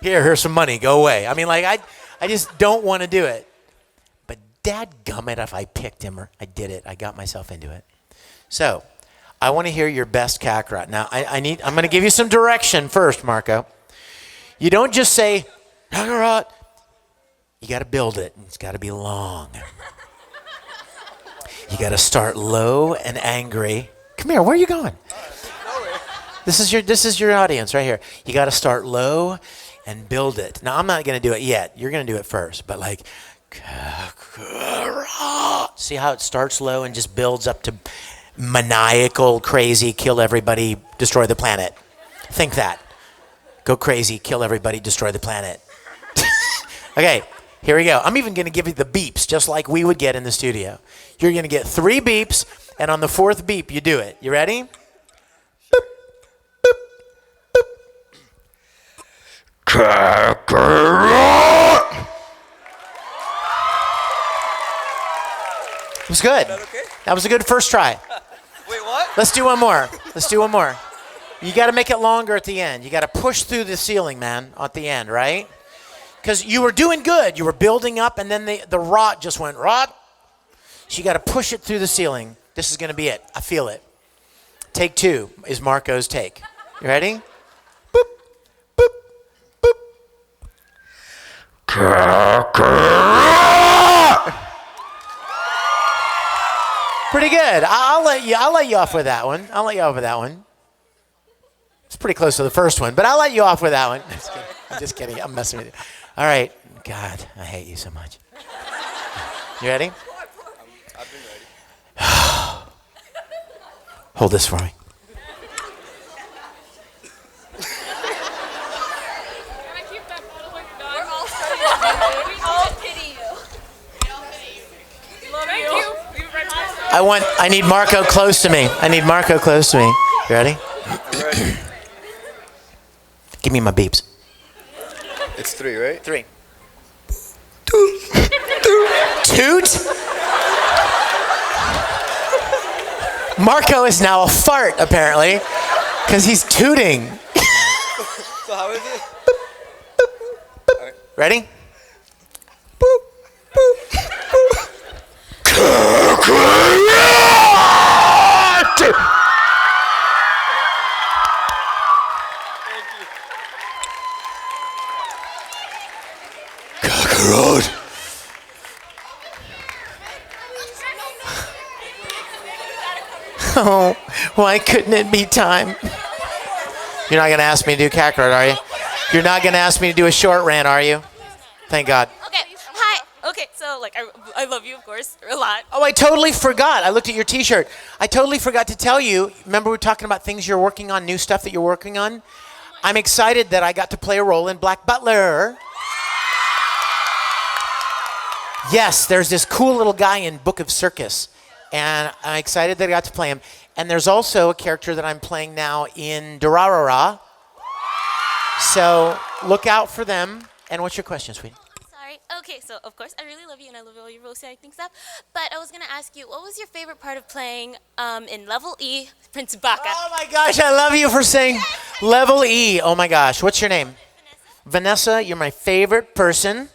Here's some money. Go away. I mean, like, I just don't want to do it. But dadgummit, if I picked him or I did it, I got myself into it. So I want to hear your best Kakarot. Now, I'm going to give you some direction first, Marco. You don't just say, Kakarot. You got to build it. It's got to be long. You got to start low and angry. Come here. Where are you going? This is your audience right here. You got to start low and build it. Now, I'm not going to do it yet. You're going to do it first. But like, see how it starts low and just builds up to maniacal, crazy, kill everybody, destroy the planet. Think that. Go crazy, kill everybody, destroy the planet. Okay, Here we go. I'm even going to give you the beeps, just like we would get in the studio. You're going to get 3 beeps, and on the 4th beep, you do it. You ready? Boop, boop, boop. It was good. That was a good first try. Wait, what? Let's do one more. You got to make it longer at the end. You got to push through the ceiling, man, at the end, right? Because you were doing good. You were building up, and then the rot just went rot. So you got to push it through the ceiling. This is going to be it. I feel it. Take 2 is Marco's take. You ready? Boop, boop, boop. Pretty good. I'll let you off with that one. It's pretty close to the first one, but I'll let you off with that one. I'm just kidding. I'm messing with you. All right. God, I hate you so much. You ready? I've been ready. Hold this for me. I need Marco close to me. You ready? I'm ready. Give me my beeps. It's 3, right? 3. Toot? Marco is now a fart, apparently, because he's tooting. So how is it? Ready? Kakarot. Oh, why couldn't it be time? You're not going to ask me to do Kakarot, are you? You're not going to ask me to do a short rant, are you? Thank God. Okay, hi. Okay, so I love you, of course, a lot. Oh, I totally forgot. I looked at your T-shirt. I totally forgot to tell you. Remember we were talking about things you're working on, new stuff that you're working on? I'm excited that I got to play a role in Black Butler. Yes, there's this cool little guy in Book of Circus, and I'm excited that I got to play him. And there's also a character that I'm playing now in Durarara. So look out for them. And what's your question, sweetie? Sorry. Okay, so of course I really love you and I love all your voice acting stuff. But I was gonna ask you, what was your favorite part of playing in Level E, Prince Baka? Oh my gosh, I love you for saying Level E. Oh my gosh, what's your name? Vanessa, you're my favorite person,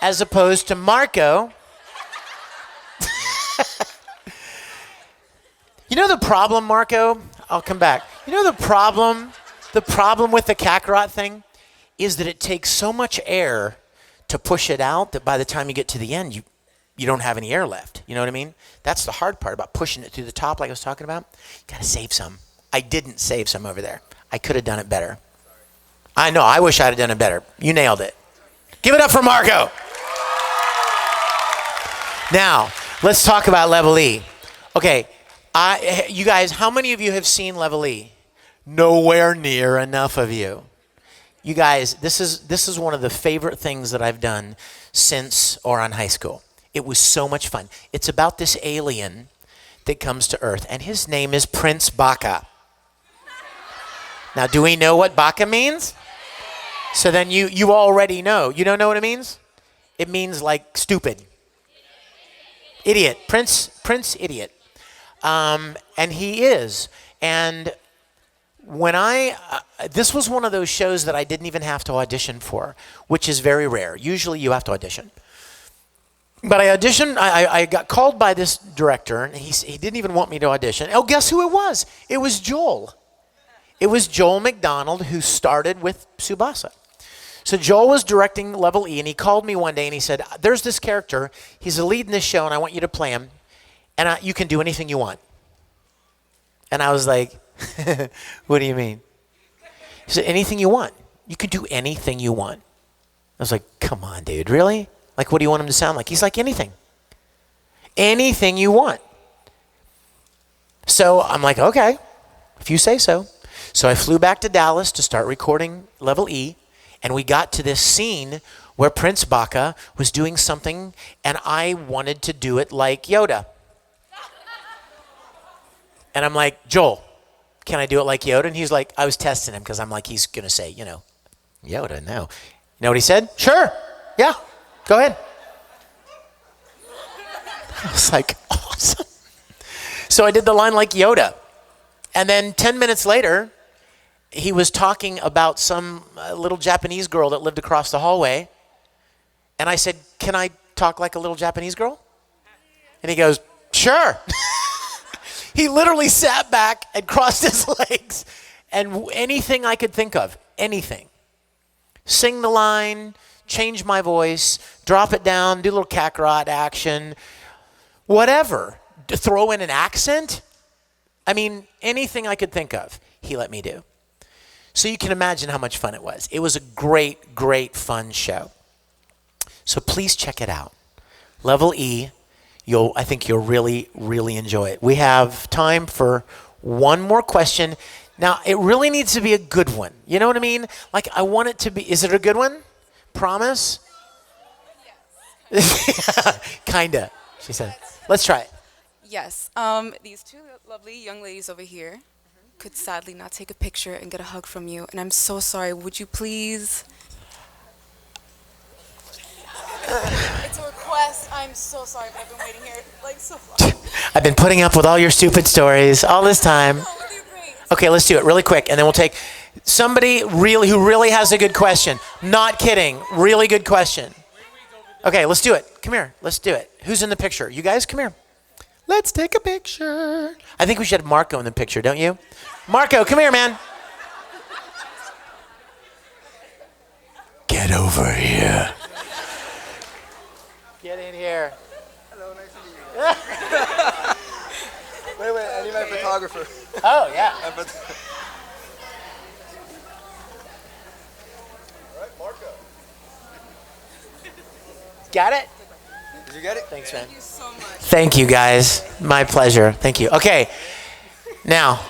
as opposed to Marco. You know the problem, Marco? I'll come back. You know the problem with the Kakarot thing is that it takes so much air to push it out that by the time you get to the end, you don't have any air left. You know what I mean? That's the hard part about pushing it through the top like I was talking about. You gotta save some. I didn't save some over there. I could have done it better. I know, I wish I'd have done it better. You nailed it. Give it up for Marco. Now, let's talk about Level E. Okay, you guys, how many of you have seen Level E? Nowhere near enough of you. You guys, this is one of the favorite things that I've done since Ouran High School. It was so much fun. It's about this alien that comes to Earth, and his name is Prince Baka. Now, do we know what Baka means? So then you already know. You don't know what it means? It means like stupid. Idiot. Prince Idiot. And he is. And when this was one of those shows that I didn't even have to audition for, which is very rare. Usually you have to audition. But I auditioned, I got called by this director, and he didn't even want me to audition. Oh, guess who it was? It was Joel. It was Joel McDonald, who started with Tsubasa. So Joel was directing Level E, and he called me one day, and he said, there's this character. He's the lead in this show, and I want you to play him, and you can do anything you want. And I was like, what do you mean? He said, anything you want. You could do anything you want. I was like, come on, dude, really? Like, what do you want him to sound like? He's like, anything. Anything you want. So I'm like, okay, if you say so. So I flew back to Dallas to start recording Level E, And we got to this scene where Prince Baka was doing something, and I wanted to do it like Yoda. And I'm like, Joel, can I do it like Yoda? And he's like, I was testing him because I'm like, he's going to say, Yoda, no. You know what he said? Sure. Yeah. Go ahead. I was like, awesome. So I did the line like Yoda. And then 10 minutes later, he was talking about some little Japanese girl that lived across the hallway. And I said, can I talk like a little Japanese girl? And he goes, sure. He literally sat back and crossed his legs. And anything I could think of, anything. Sing the line, change my voice, drop it down, do a little Kakarot action, whatever. Throw in an accent. I mean, anything I could think of, he let me do. So you can imagine how much fun it was. It was a great, great fun show. So please check it out. Level E, I think you'll really, really enjoy it. We have time for one more question. Now, it really needs to be a good one. You know what I mean? Like, I want it to be, is it a good one? Promise? Yes. Kinda, she said. Let's try it. Yes. These two lovely young ladies over here could sadly not take a picture and get a hug from you, and I'm so sorry. Would you please? It's a request. I'm so sorry, but I've been waiting here like so long. I've been putting up with all your stupid stories all this time. Okay, let's do it really quick, and then we'll take somebody who really has a good question. Not kidding. Really good question. Okay, let's do it. Come here. Let's do it. Who's in the picture? You guys, come here. Let's take a picture. I think we should have Marco in the picture, don't you? Marco, come here, man. Get over here. Get in here. Hello, nice to meet you. Wait, I need my photographer. Oh, yeah. All right, Marco. Got it? Did you get it? Thanks, man. Thank you so much. Thank you, guys. My pleasure. Thank you. Okay. Now,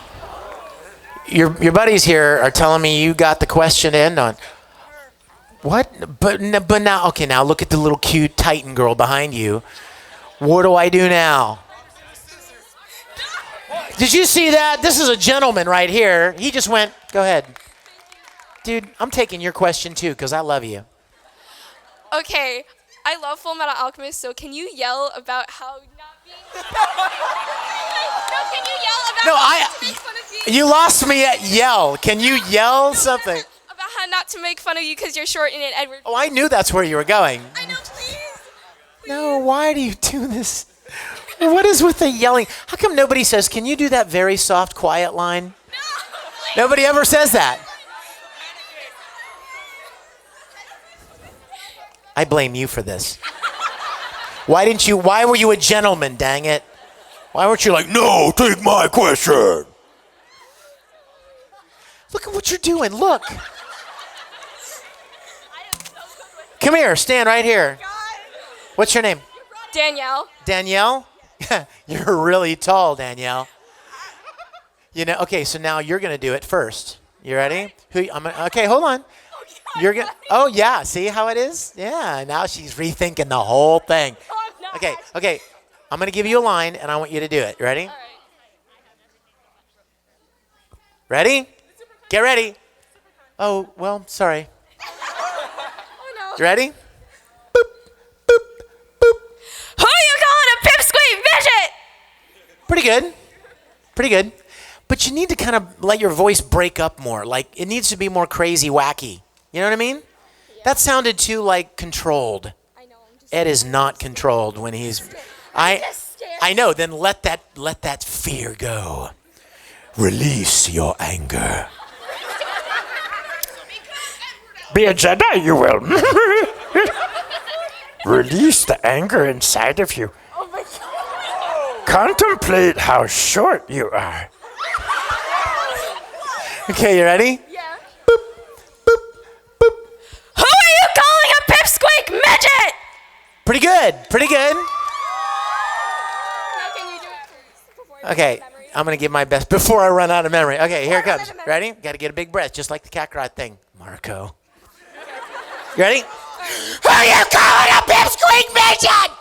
your buddies here are telling me you got the question to end on. What? But now, okay, now look at the little cute Titan girl behind you. What do I do now? Did you see that? This is a gentleman right here. He just went, go ahead. Dude, I'm taking your question too because I love you. Okay, I love Fullmetal Alchemist, so can you yell about how not being... No, can you yell about how not to make fun of you? You lost me at yell. Can you yell something? About how not to make fun of you because you're short and Edward... Oh, I knew that's where you were going. I know, please. No, why do you do this? What is with the yelling? How come nobody says, can you do that very soft, quiet line? No, nobody ever says that. I blame you for this. Why were you a gentleman, dang it? Why weren't you like, no, take my question? Look at what you're doing, look. Come here, stand right here. What's your name? Danielle. Danielle? You're really tall, Danielle. Okay, so now you're going to do it first. You ready? Okay, hold on. You're gonna. Oh yeah, see how it is? Yeah. Now she's rethinking the whole thing. Okay. I'm gonna give you a line, and I want you to do it. You ready? Ready? Get ready. Oh well, sorry. You ready? Who are you calling a pipsqueak midget? Pretty good. But you need to kind of let your voice break up more. Like it needs to be more crazy, wacky. You know what I mean? Yeah. That sounded too like controlled. I know. Ed is not controlled when he's. I know. Then let that fear go. Release your anger. Be a Jedi, you will. Release the anger inside of you. Oh my God. Contemplate how short you are. Okay, you ready? Yeah. Who are you calling a pipsqueak midget? Pretty good. Now can you do it before Okay, I'm going to give my best before I run out of memory. Okay, here it comes. Ready? Got to get a big breath, just like the Kakarot thing. Marco. You ready? Who are you calling a pipsqueak midget?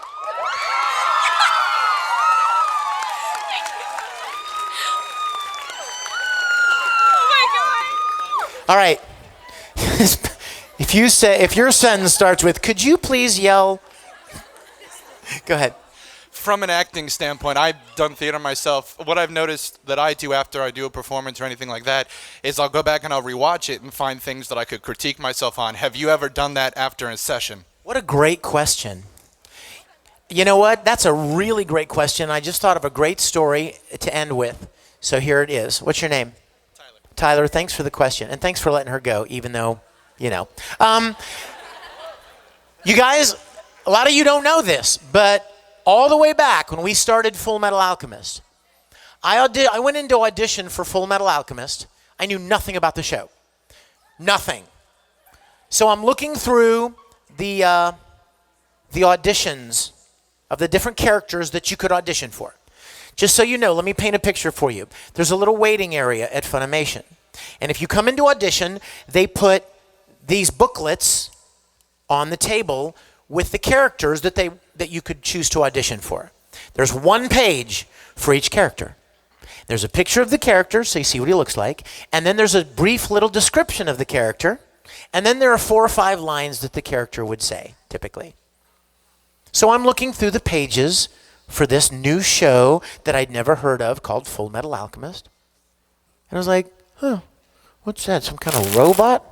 All right. If your sentence starts with, could you please yell? Go ahead. From an acting standpoint, I've done theater myself. What I've noticed that I do after I do a performance or anything like that is I'll go back and I'll rewatch it and find things that I could critique myself on. Have you ever done that after a session? What a great question. You know what? That's a really great question. I just thought of a great story to end with. So here it is. What's your name? Tyler, thanks for the question. And thanks for letting her go, even though, you know. You guys, a lot of you don't know this, but all the way back when we started Fullmetal Alchemist, I went into audition for Fullmetal Alchemist. I knew nothing about the show. Nothing. So I'm looking through the auditions of the different characters that you could audition for. Just so you know, let me paint a picture for you. There's a little waiting area at Funimation. And if you come into audition, they put these booklets on the table with the characters that you could choose to audition for. There's one page for each character. There's a picture of the character, so you see what he looks like. And then there's a brief little description of the character. And then there are 4 or 5 lines that the character would say, typically. So I'm looking through the pages for this new show that I'd never heard of called Fullmetal Alchemist. And I was like, huh, what's that, some kind of robot?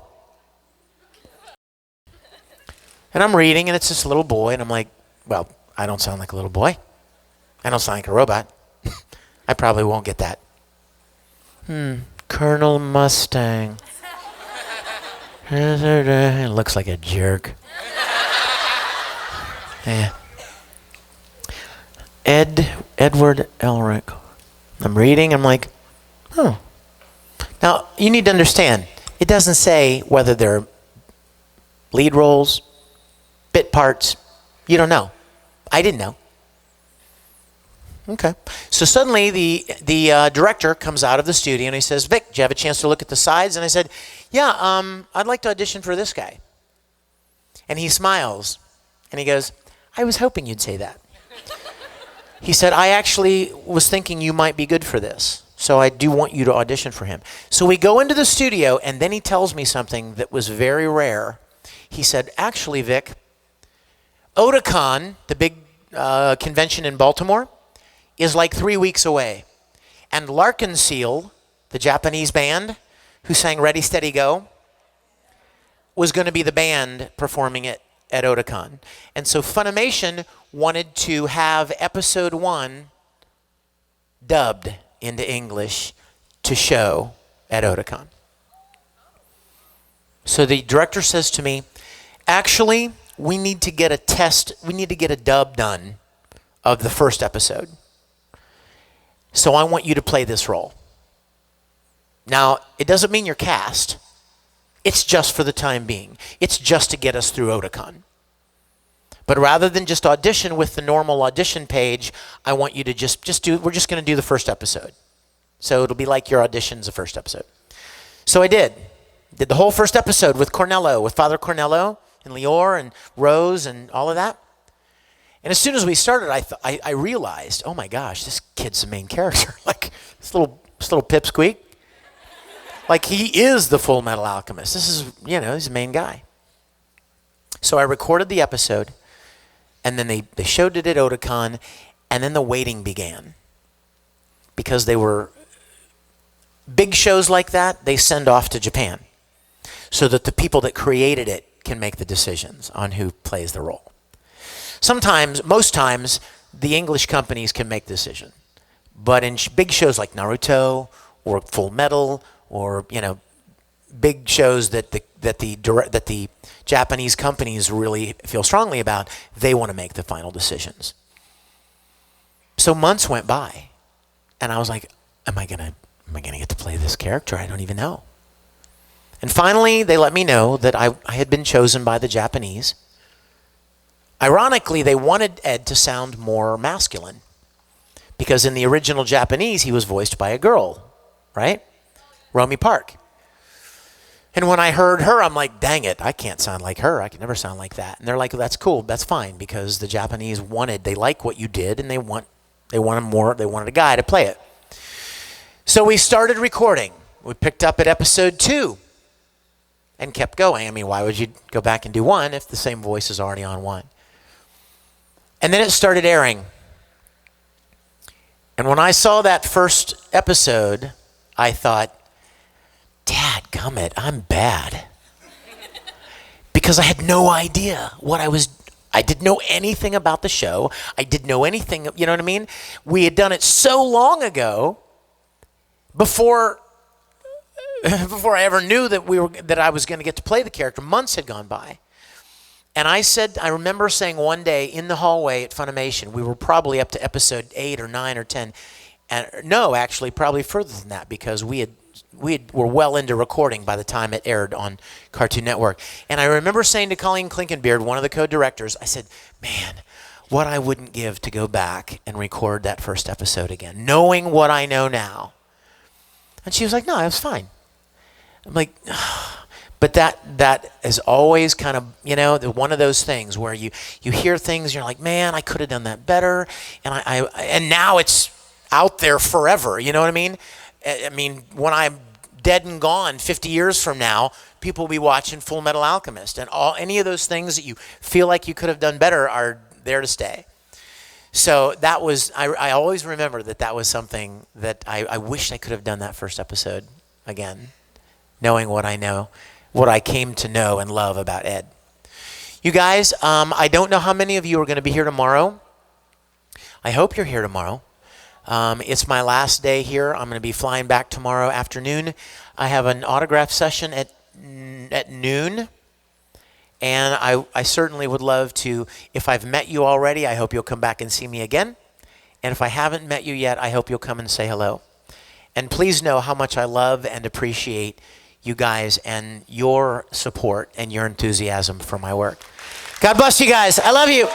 And I'm reading, and it's this little boy, and I'm like, well, I don't sound like a little boy. I don't sound like a robot. I probably won't get that. Colonel Mustang. It looks like a jerk. Yeah. Edward Elric. I'm reading, I'm like, oh. Now, you need to understand, it doesn't say whether they're lead roles, bit parts. You don't know. I didn't know. Okay. So suddenly the director comes out of the studio and he says, Vic, did you have a chance to look at the sides? And I said, yeah, I'd like to audition for this guy. And he smiles and he goes, I was hoping you'd say that. He said, I actually was thinking you might be good for this. So I do want you to audition for him. So we go into the studio and then he tells me something that was very rare. He said, actually, Vic, Otakon, the big convention in Baltimore, is like 3 weeks away. And Larkensiel, the Japanese band who sang Ready, Steady, Go, was going to be the band performing it at Otakon. And so Funimation wanted to have episode 1 dubbed into English to show at Otakon. So the director says to me, actually, we need to get a dub done of the first episode. So I want you to play this role. Now, it doesn't mean you're cast. It's just for the time being. It's just to get us through Otakon. But rather than just audition with the normal audition page, I want you to we're just going to do the first episode. So it'll be like your audition's the first episode. So I did the whole first episode with Cornello, with Father Cornello and Lior and Rose and all of that. And as soon as we started, I realized, oh my gosh, this kid's the main character. Like this little pipsqueak. Like he is the Fullmetal Alchemist. This is, he's the main guy. So I recorded the episode, and then they showed it at Otakon, and then the waiting began. Because they were big shows like that, they send off to Japan so that the people that created it can make the decisions on who plays the role. Sometimes, most times, the English companies can make the decision. But in big shows like Naruto or Full Metal or, big shows that the Japanese companies really feel strongly about, they want to make the final decisions. So months went by, and I was like, am I gonna get to play this character? I don't even know. And finally, they let me know that I had been chosen by the Japanese. Ironically, they wanted Ed to sound more masculine, because in the original Japanese, he was voiced by a girl, right? Romy Park. And when I heard her, I'm like, dang it, I can't sound like her. I can never sound like that. And they're like, that's cool, that's fine, because the Japanese they like what you did, and they wanted a guy to play it. So we started recording. We picked up at episode 2 and kept going. I mean, why would you go back and do 1 if the same voice is already on 1? And then it started airing. And when I saw that first episode, I thought, dadgummit, I'm bad. Because I had no idea what I didn't know anything about the show. I didn't know anything, you know what I mean? We had done it so long ago, before I ever knew that I was going to get to play the character. Months had gone by. And I remember saying one day in the hallway at Funimation, we were probably up to episode 8 or 9 or 10. And no, actually, probably further than that, because we were well into recording by the time it aired on Cartoon Network. And I remember saying to Colleen Klinkenbeard, one of the co-directors, I said, man, what I wouldn't give to go back and record that first episode again, knowing what I know now. And she was like, no, it was fine. I'm like, but that is always kind of, one of those things where you hear things, you're like, man, I could have done that better. And now it's out there forever, you know what I mean? I mean, when I'm dead and gone 50 years from now, people will be watching Fullmetal Alchemist, and any of those things that you feel like you could have done better are there to stay. So that was, I always remember that was something that I wish I could have done that first episode again, knowing what I know, what I came to know and love about Ed. You guys, I don't know how many of you are going to be here tomorrow. I hope you're here tomorrow. It's my last day here. I'm going to be flying back tomorrow afternoon. I have an autograph session at noon. And I certainly would love to, if I've met you already, I hope you'll come back and see me again. And if I haven't met you yet, I hope you'll come and say hello. And please know how much I love and appreciate you guys and your support and your enthusiasm for my work. God bless you guys. I love you.